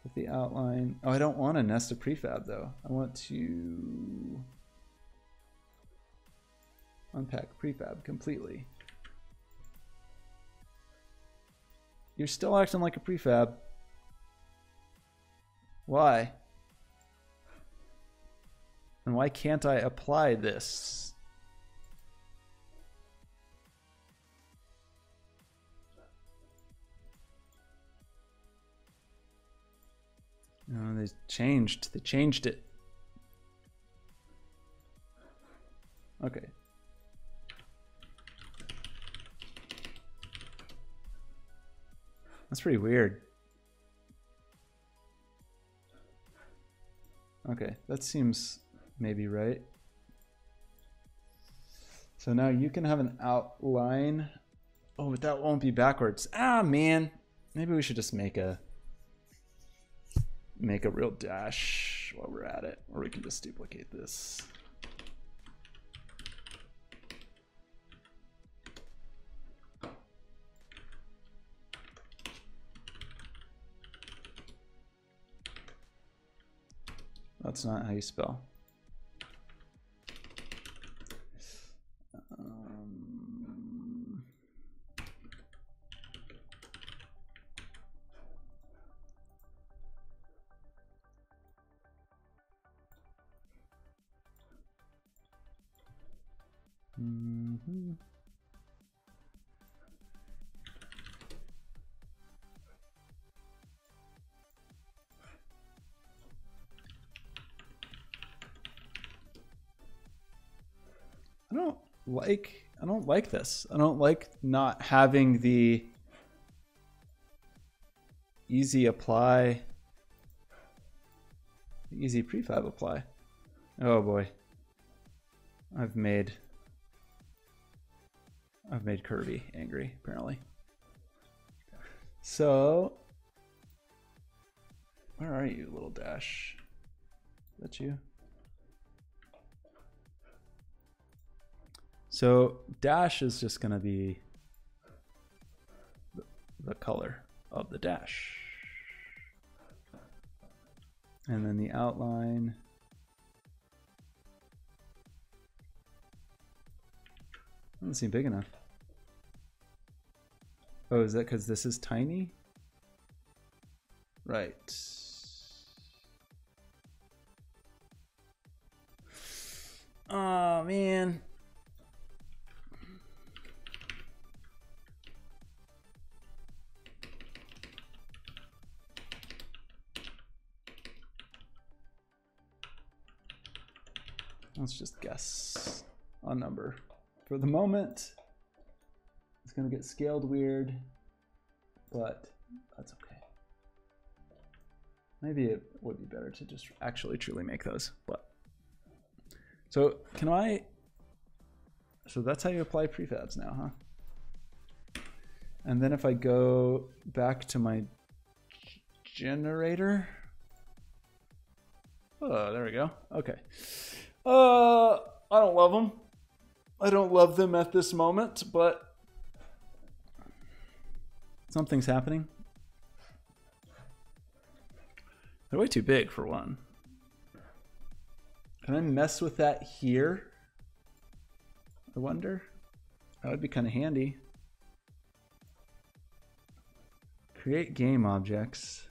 put the outline. Oh, I don't want a nested prefab though. I want to unpack prefab completely. You're still acting like a prefab. Why? And why can't I apply this? No, they changed it. Okay. That's pretty weird. Okay, that seems maybe right. So now you can have an outline. Oh, but that won't be backwards. Ah, man. Maybe we should just make a real dash while we're at it, or we can just duplicate this. That's not how you spell. I don't like this. I don't like not having the easy apply, easy prefab apply. Oh boy. I've made Kirby angry, apparently. So, where are you, little dash? Is that you? So dash is just going to be the color of the dash. And then the outline. Doesn't seem big enough. Oh, is that because this is tiny? Right. Oh, man. Let's just guess a number. For the moment, it's going to get scaled weird, but that's okay. Maybe it would be better to just actually truly make those. But so can I? So that's how you apply prefabs now, huh? And then if I go back to my generator, oh, there we go. Okay. I don't love them. I don't love them at this moment, but something's happening. They're way too big for one. Can I mess with that here? I wonder. That would be kind of handy. Create game objects.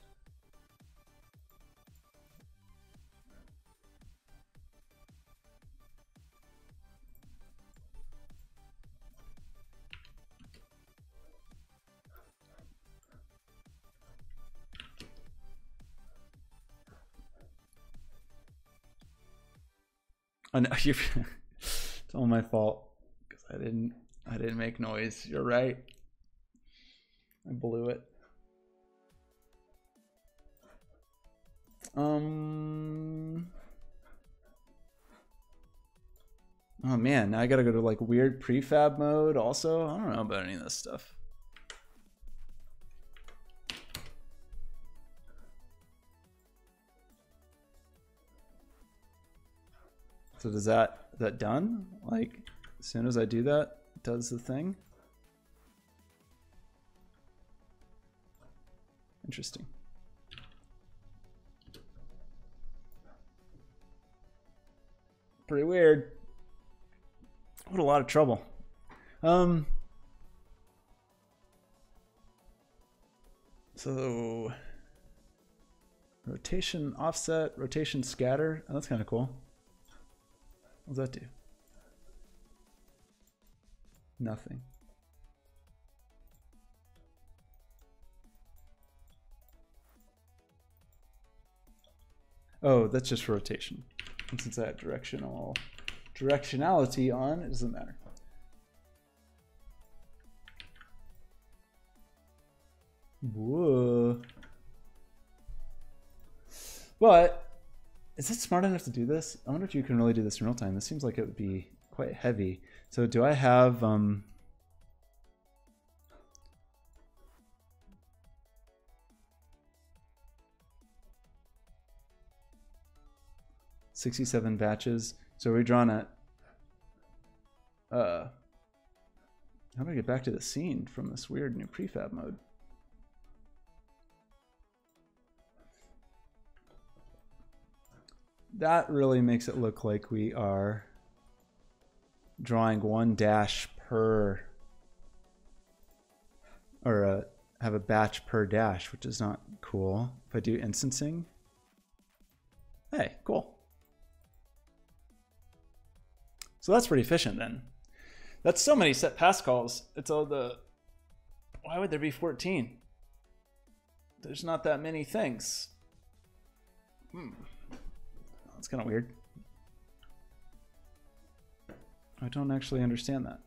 Oh, no, it's all my fault because I didn't make noise. You're right. I blew it. Oh man, now I gotta go to like weird prefab mode also. I don't know about any of this stuff. So is that done? Like as soon as I do that, it does the thing? Interesting. Pretty weird. What a lot of trouble. So rotation offset, rotation scatter. Oh, that's kind of cool. What does that do? Nothing. Oh, that's just rotation. And since I have directionality on, it doesn't matter. Whoa. But is it smart enough to do this? I wonder if you can really do this in real time. This seems like it would be quite heavy. So do I have 67 batches? So we're drawn at how do I get back to the scene from this weird new prefab mode? That really makes it look like we are drawing one dash per, or have a batch per dash, which is not cool. If I do instancing, hey, cool. So that's pretty efficient then. That's so many set pass calls. It's all the, why would there be 14? There's not that many things. That's kind of weird. I don't actually understand that.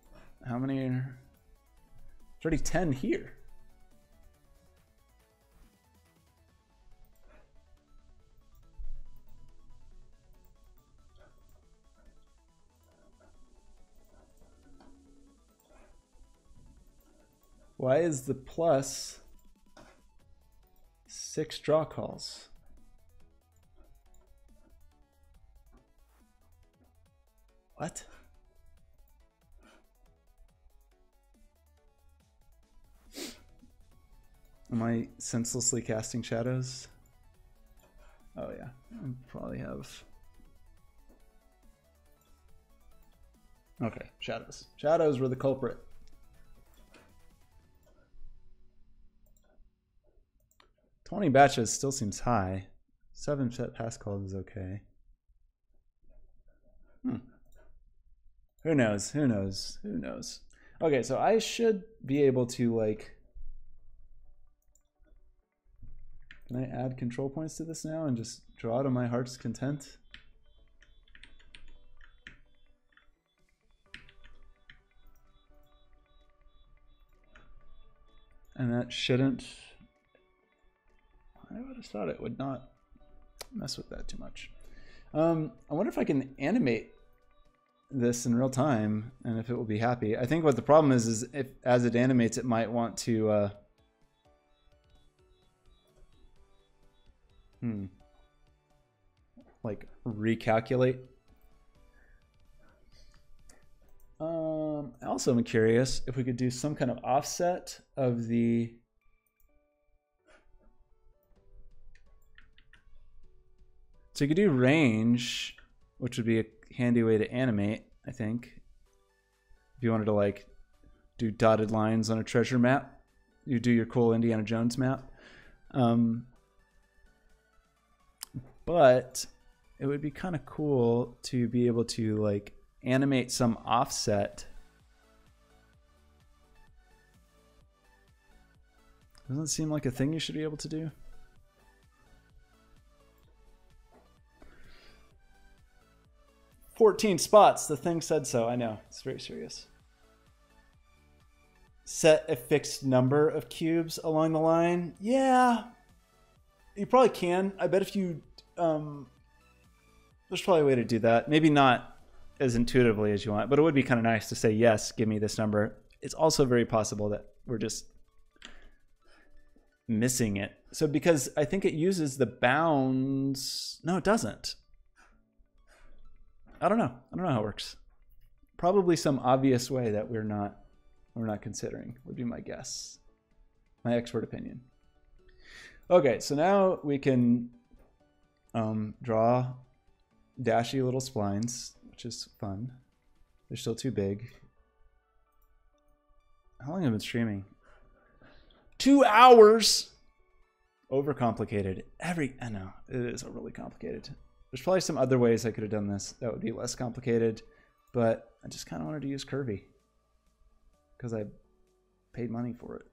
How many are... There's already 10 here. Why is the plus 6 draw calls? What? Am I senselessly casting shadows? Oh yeah, I probably have. Okay, shadows. Shadows were the culprit. 20 batches still seems high. 7 set pass calls is okay. Who knows? Who knows? Who knows? Okay, so I should be able to like... Can I add control points to this now and just draw to my heart's content? And that shouldn't... I would have thought it would not mess with that too much. I wonder if I can animate this in real time and if it will be happy. I think what the problem is if as it animates, it might want to like recalculate. Also, I'm curious if we could do some kind of offset of the so you could do range, which would be a handy way to animate, I think. If you wanted to like do dotted lines on a treasure map, you do your cool Indiana Jones map. But it would be kind of cool to be able to like animate some offset. Doesn't it seem like a thing you should be able to do? 14 spots. The thing said so. I know. It's very serious. Set a fixed number of cubes along the line. Yeah. You probably can. I bet if you... there's probably a way to do that. Maybe not as intuitively as you want, but it would be kind of nice to say, yes, give me this number. It's also very possible that we're just missing it. So because I think it uses the bounds... No, it doesn't. I don't know. I don't know how it works. Probably some obvious way that we're not considering would be my guess. My expert opinion. Okay, so now we can draw dashy little splines, which is fun. They're still too big. How long have I been streaming? 2 hours! Overcomplicated. I know, it is really complicated. There's probably some other ways I could have done this that would be less complicated, but I just kind of wanted to use Curvy because I paid money for it.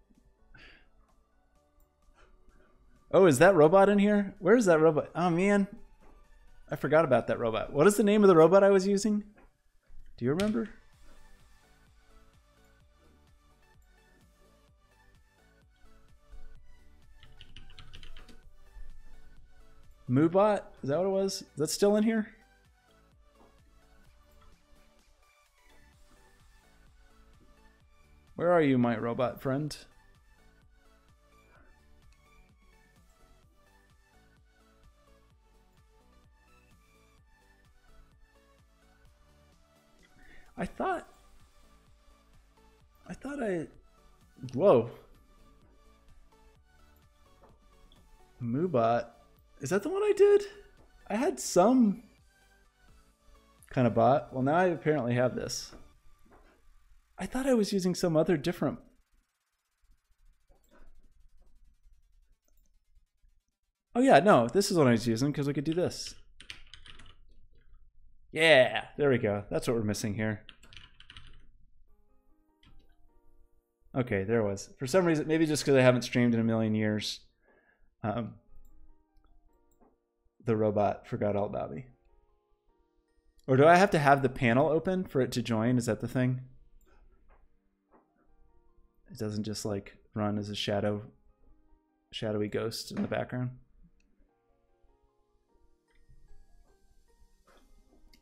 Oh, is that robot in here? Where is that robot? Oh man, I forgot about that robot. What is the name of the robot I was using? Do you remember? Moobot? Is that what it was? Is that still in here? Where are you, my robot friend? I thought whoa. Moobot. Is that the one I did? I had some kind of bot. Well, now I apparently have this. I thought I was using some other different. Oh yeah, no, this is what I was using because we could do this. Yeah, there we go. That's what we're missing here. Okay, there it was. For some reason, maybe just because I haven't streamed in a million years, the robot forgot all about me. Or do I have to have the panel open for it to join? Is that the thing? It doesn't just like run as a shadowy ghost in the background.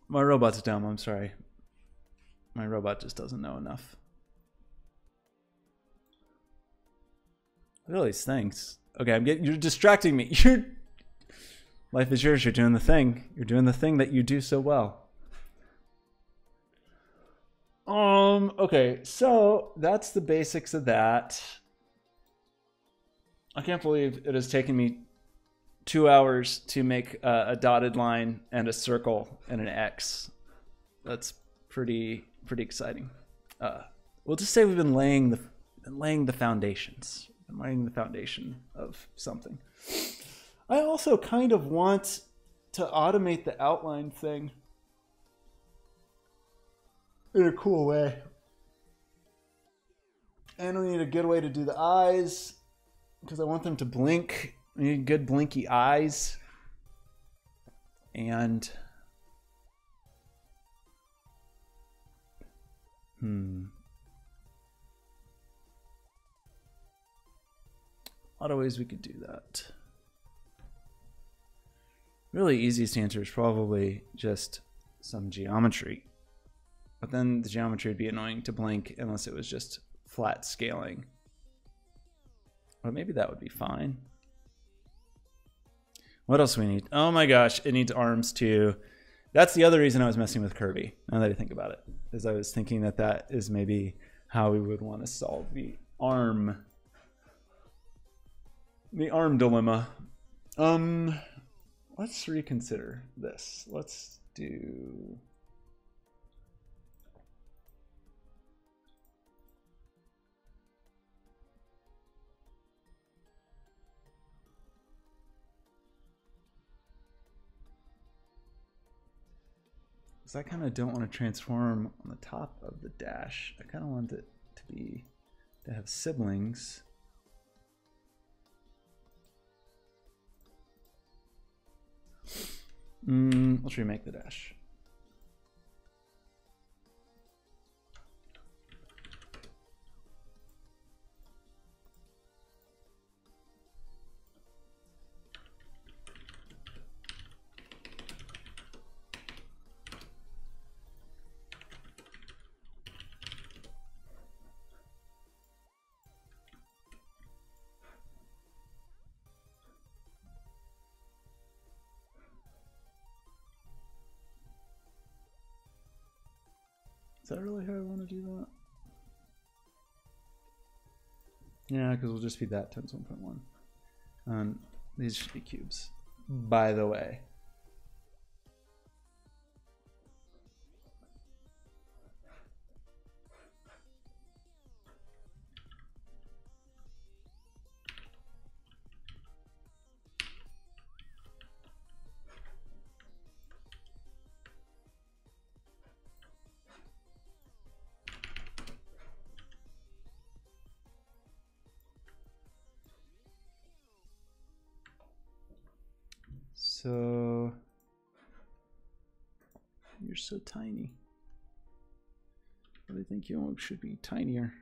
My robot's dumb, I'm sorry. My robot just doesn't know enough. Look at all these things. Okay, you're distracting me. Life is yours, you're doing the thing. You're doing the thing that you do so well. Okay, so that's the basics of that. I can't believe it has taken me 2 hours to make a dotted line and a circle and an X. That's pretty exciting. We'll just say we've been laying the foundations. Laying the foundation of something. I also kind of want to automate the outline thing in a cool way. And we need a good way to do the eyes because I want them to blink. We need good blinky eyes. And a lot of ways we could do that. Really easiest answer is probably just some geometry. But then the geometry would be annoying to blink unless it was just flat scaling. But maybe that would be fine. What else do we need? Oh my gosh, it needs arms too. That's the other reason I was messing with Kirby, now that I think about it. Is I was thinking that that is maybe how we would want to solve the arm dilemma. Let's reconsider this. Let's do... Because I kind of don't want to transform on the top of the dash. I kind of want it to have siblings. Let's remake the dash. Is that really how I want to do that? Yeah, because we'll just feed that times 1.1. These should be cubes, by the way. So you're so tiny. But I think you should be tinier.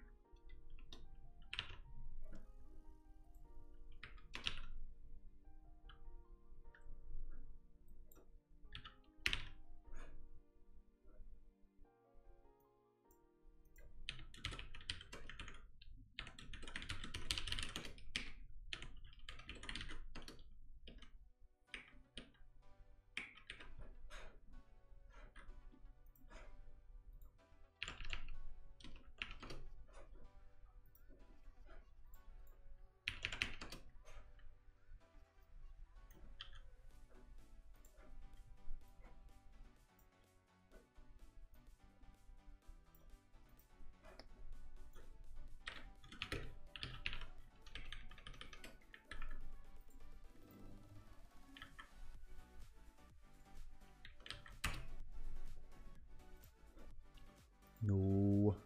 No.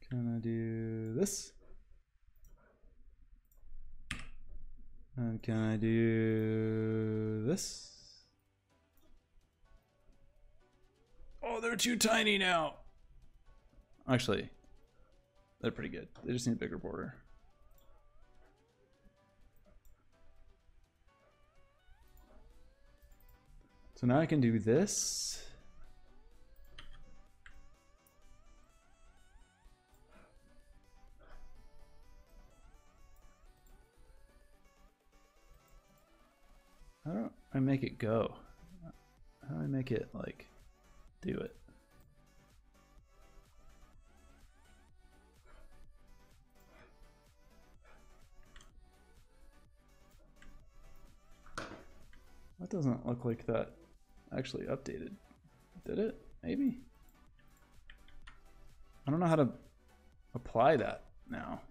Can I do this? And can I do this? Oh, they're too tiny now. Actually, they're pretty good. They just need a bigger border. So now I can do this. How do I make it go? How do I make it, like, do it? That doesn't look like that actually updated. Did it? Maybe? I don't know how to apply that now.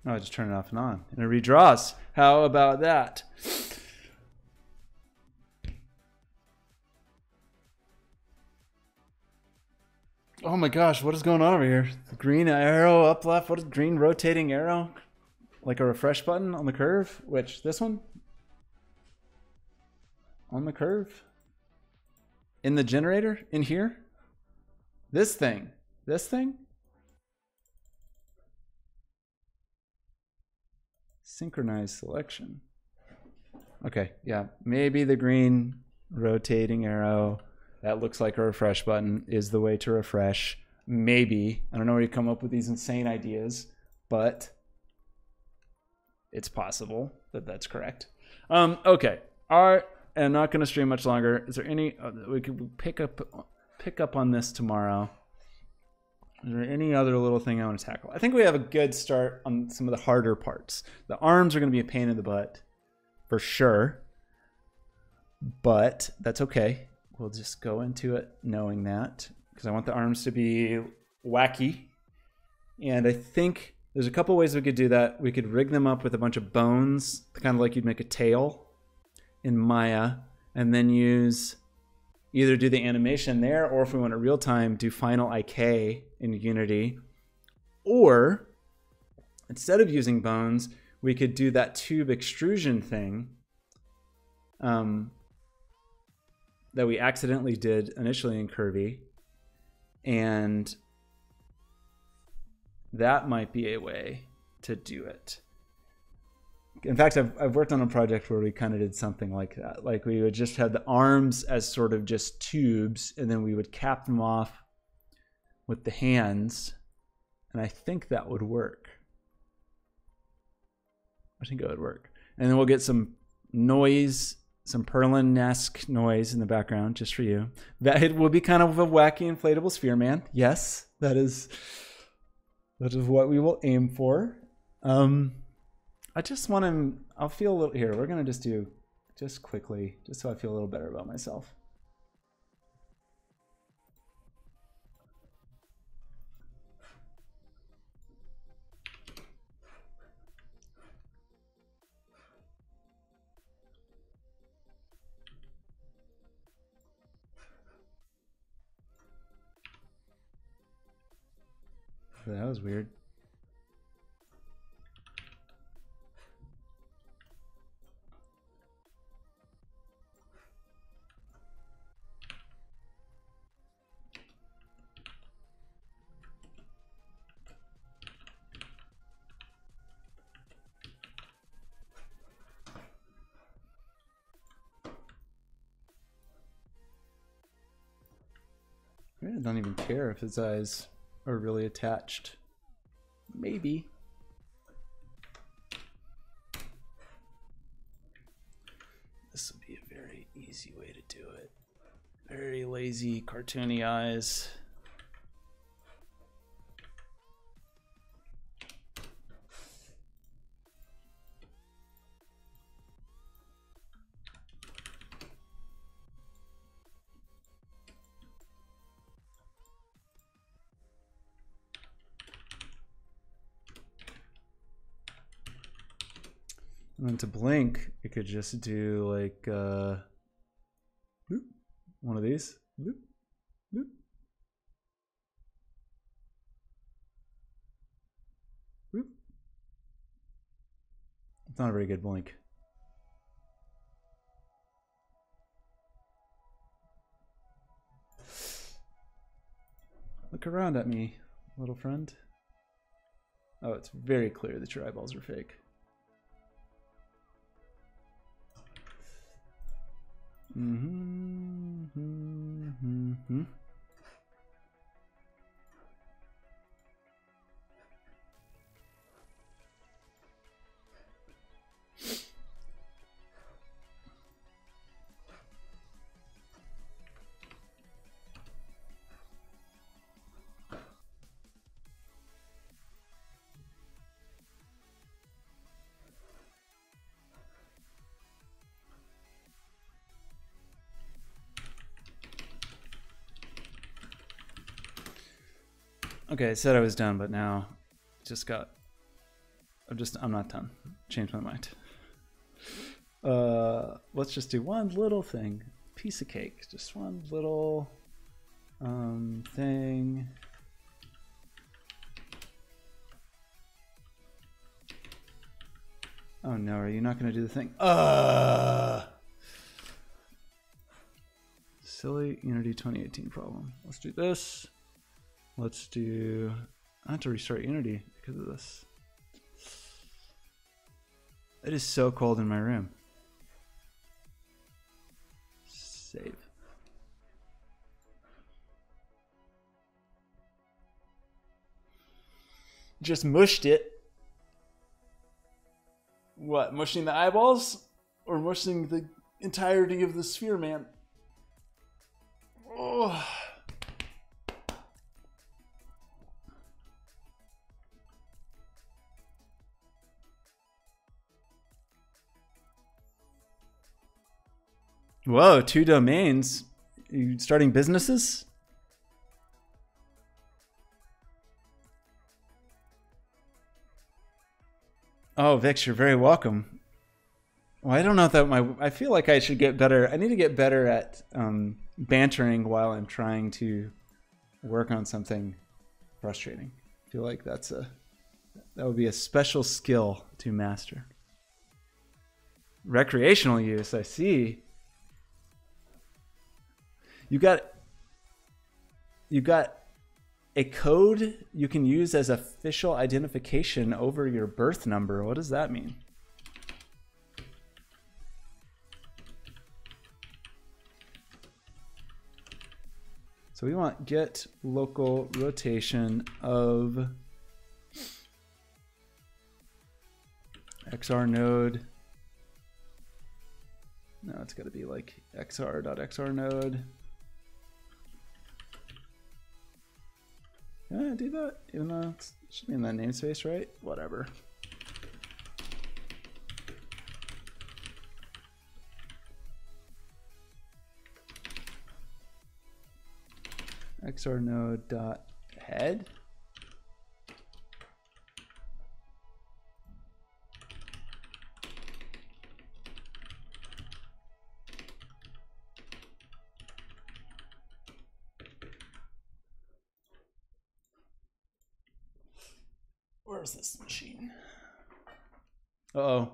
Oh, I just turn it off and on, and it redraws. How about that? Oh my gosh, what is going on over here? The green arrow up left. What is green rotating arrow? Like a refresh button on the curve? Which, this one? On the curve? In the generator? In here? This thing? This thing? Synchronized selection. Okay, yeah. Maybe the green rotating arrow that looks like a refresh button is the way to refresh. Maybe. I don't know where you come up with these insane ideas, but it's possible that that's correct. Okay. I'm not going to stream much longer. Is there any we could pick up on this tomorrow? Is there any other little thing I want to tackle? I think we have a good start on some of the harder parts. The arms are going to be a pain in the butt for sure, but that's okay. We'll just go into it knowing that, because I want the arms to be wacky. And I think there's a couple ways we could do that. We could rig them up with a bunch of bones, kind of like you'd make a tail in Maya, and then use either do the animation there, or if we want it real time, do final IK in Unity. Or instead of using bones, we could do that tube extrusion thing that we accidentally did initially in Kirby. And that might be a way to do it. In fact, I've worked on a project where we kind of did something like that. Like we would just have the arms as sort of just tubes, and then we would cap them off with the hands. And I think that would work. I think it would work. And then we'll get some noise, some Perlin-esque noise in the background just for you. That it will be kind of a wacky inflatable sphere man. Yes, that is what we will aim for. I just want to, I'll feel a little, here, we're going to just do, just quickly, just so I feel a little better about myself. That was weird. I don't even care if his eyes are really attached. Maybe. This would be a very easy way to do it. Very lazy, cartoony eyes. And then to blink, you could just do like one of these. Boop, boop. Boop. It's not a very good blink. Look around at me, little friend. Oh, it's very clear that your eyeballs are fake. Okay, I said I was done, but now just got, I'm not done. Changed my mind. Let's just do one little thing. Piece of cake. Just one little thing. Oh no, are you not going to do the thing? Silly Unity 2018 problem. Let's do this. Let's do, I have to restart Unity because of this. It is so cold in my room. Save. Just mushed it. What, mushing the eyeballs? Or mushing the entirety of the sphere, man? Oh. Whoa, 2 domains. Are you starting businesses? Oh, Vix, you're very welcome. Well, I don't know if that I feel like I should get better. I need to get better at bantering while I'm trying to work on something frustrating. I feel like that would be a special skill to master. Recreational use, I see. You got a code you can use as official identification over your birth number. What does that mean? So we want get local rotation of XR node. No, it's got to be like xr.xr node. Can I do that? Even though it should be in that namespace, right? Whatever. XR node dot head. Where's this machine? Uh-oh.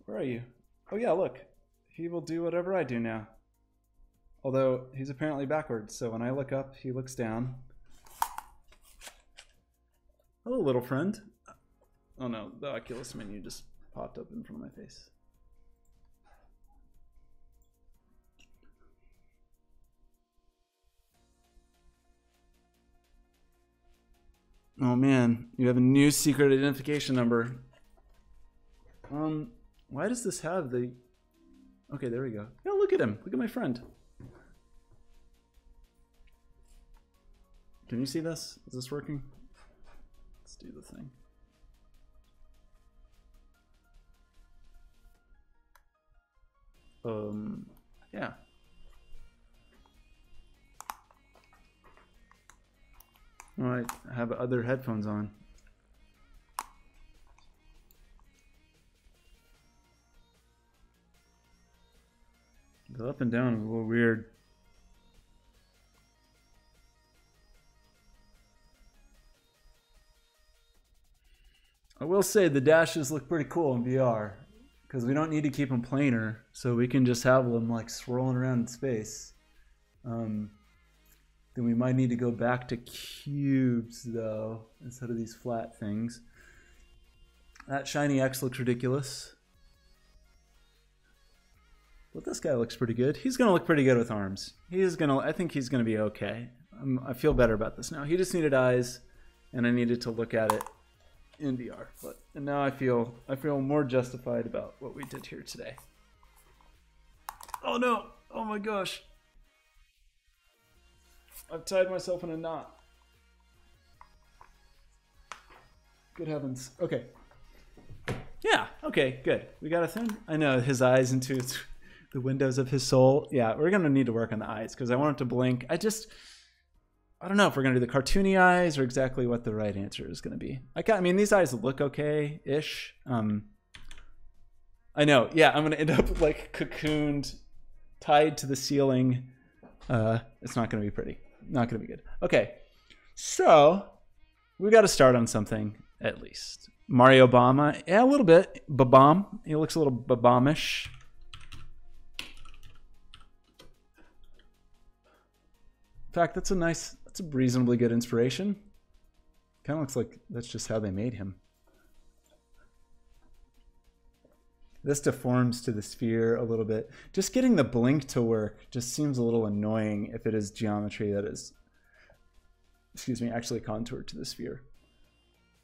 Where are you? Oh yeah, look. He will do whatever I do now. Although he's apparently backwards, so when I look up, he looks down. Hello, little friend. Oh no, the Oculus menu just popped up in front of my face. Oh man, you have a new secret identification number. Why does this have the... Okay, there we go. Yeah, look at him. Look at my friend. Can you see this? Is this working? Let's do the thing. Yeah. All right, I have other headphones on. The up and down is a little weird. I will say the dashes look pretty cool in VR because we don't need to keep them planar, so we can just have them like swirling around in space. Then we might need to go back to cubes though, instead of these flat things. That shiny X looks ridiculous. But this guy looks pretty good. He's gonna look pretty good with arms. I think he's gonna be okay. I feel better about this now. He just needed eyes, and I needed to look at it in VR. And now I feel more justified about what we did here today. Oh no! Oh my gosh! I've tied myself in a knot. Good heavens. Okay. Yeah, okay, good. We got a thing? I know, his eyes into the windows of his soul. Yeah, we're gonna need to work on the eyes because I want it to blink. I don't know if we're gonna do the cartoony eyes or exactly what the right answer is gonna be. I mean, these eyes look okay-ish. I know, yeah, I'm gonna end up like cocooned, tied to the ceiling. It's not gonna be pretty. Not gonna be good. Okay, so we got to start on something at least. Mario Obama, yeah, a little bit. Babam, he looks a little Babamish. In fact, that's a reasonably good inspiration. Kind of looks like that's just how they made him. This deforms to the sphere a little bit. Just getting the blink to work just seems a little annoying if it is geometry that is, excuse me, actually contoured to the sphere.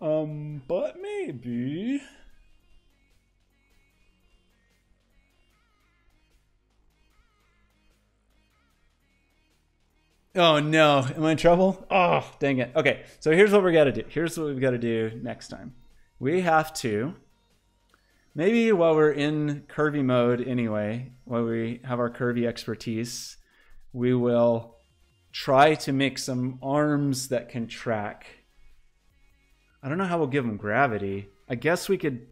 But maybe. Oh no, am I in trouble? Oh, dang it. Okay, so here's what we gotta do. Here's what we've gotta do next time. We have to, maybe while we're in curvy mode anyway, while we have our curvy expertise, we will try to make some arms that can track. I don't know how we'll give them gravity. I guess we could...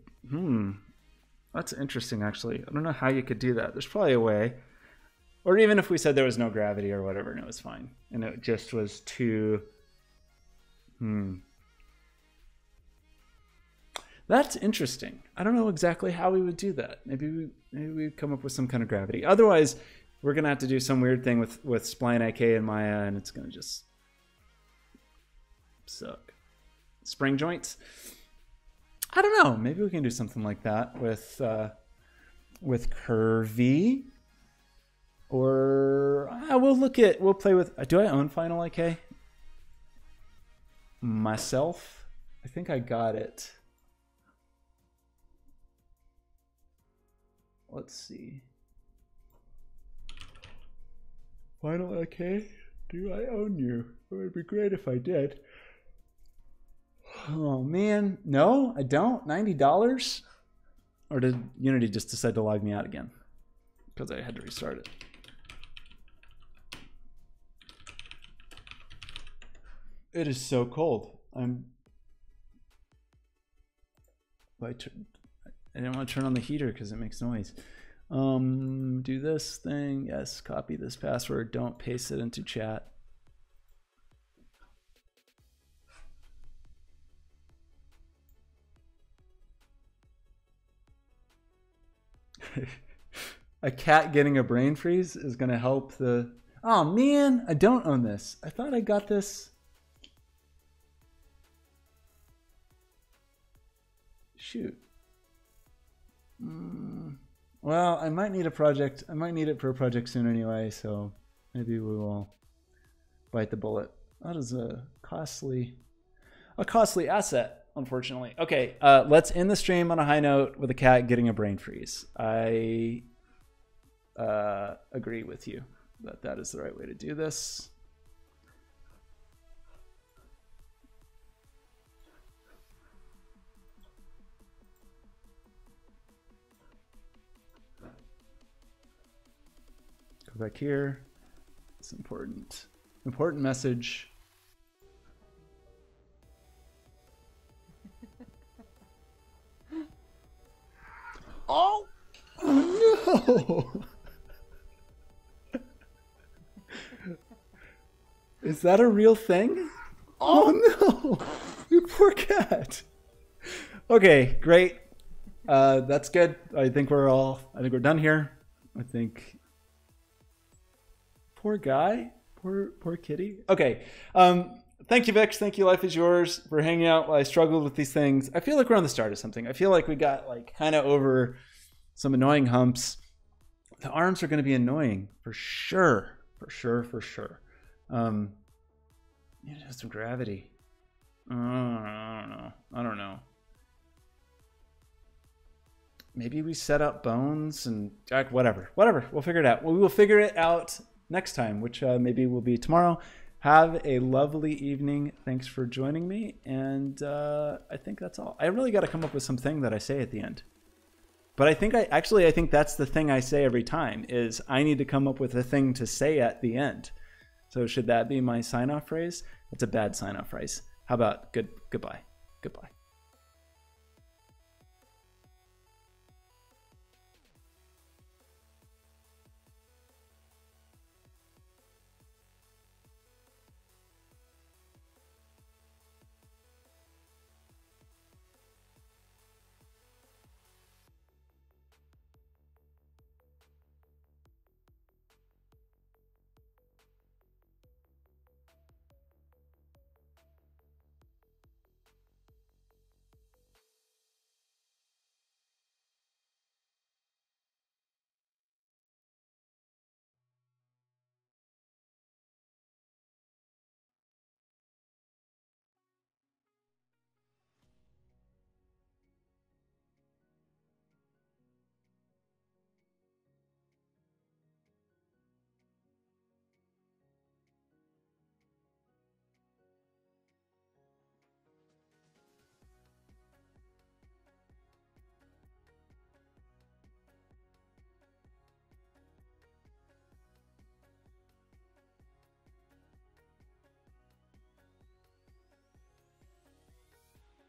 That's interesting, actually. I don't know how you could do that. There's probably a way. Or even if we said there was no gravity or whatever, and it was fine. And it just was too... That's interesting. I don't know exactly how we would do that. Maybe we'd come up with some kind of gravity. Otherwise, we're going to have to do some weird thing with Spline IK and Maya, and it's going to just suck. Spring joints? I don't know. Maybe we can do something like that with Curvy. Or we'll play with... Do I own Final IK? Myself? I think I got it. Let's see. Final IK? Do I own you? It would be great if I did. Oh man, no, I don't. $90? Or did Unity just decide to log me out again? Because I had to restart it. It is so cold. I didn't want to turn on the heater because it makes noise. Do this thing. Yes, copy this password. Don't paste it into chat. A cat getting a brain freeze is going to help the... Oh man, I don't own this. I thought I got this. Shoot. Well, I might need a project. I might need it for a project soon anyway, so maybe we will bite the bullet. That is a costly asset, unfortunately. Okay, let's end the stream on a high note with a cat getting a brain freeze. I agree with you that that is the right way to do this. Go back here. It's important message. Oh no! Is that a real thing? Oh no! You poor cat. Okay, great. That's good. I think we're done here. I think. Poor guy. Poor kitty. Okay. Thank you, Vix. Thank you, Life is Yours, for hanging out while I struggled with these things. I feel like we're on the start of something. I feel like we got like kind of over some annoying humps. The arms are going to be annoying for sure. For sure. Yeah, just some gravity. I don't know. Maybe we set up bones and whatever. We'll figure it out. We will figure it out next time, which maybe will be tomorrow. Have a lovely evening. Thanks for joining me. And I think that's all. I really got to come up with something that I say at the end. But I think I think that's the thing I say every time is I need to come up with a thing to say at the end. So should that be my sign-off phrase? It's a bad sign-off phrase. How about goodbye? Goodbye.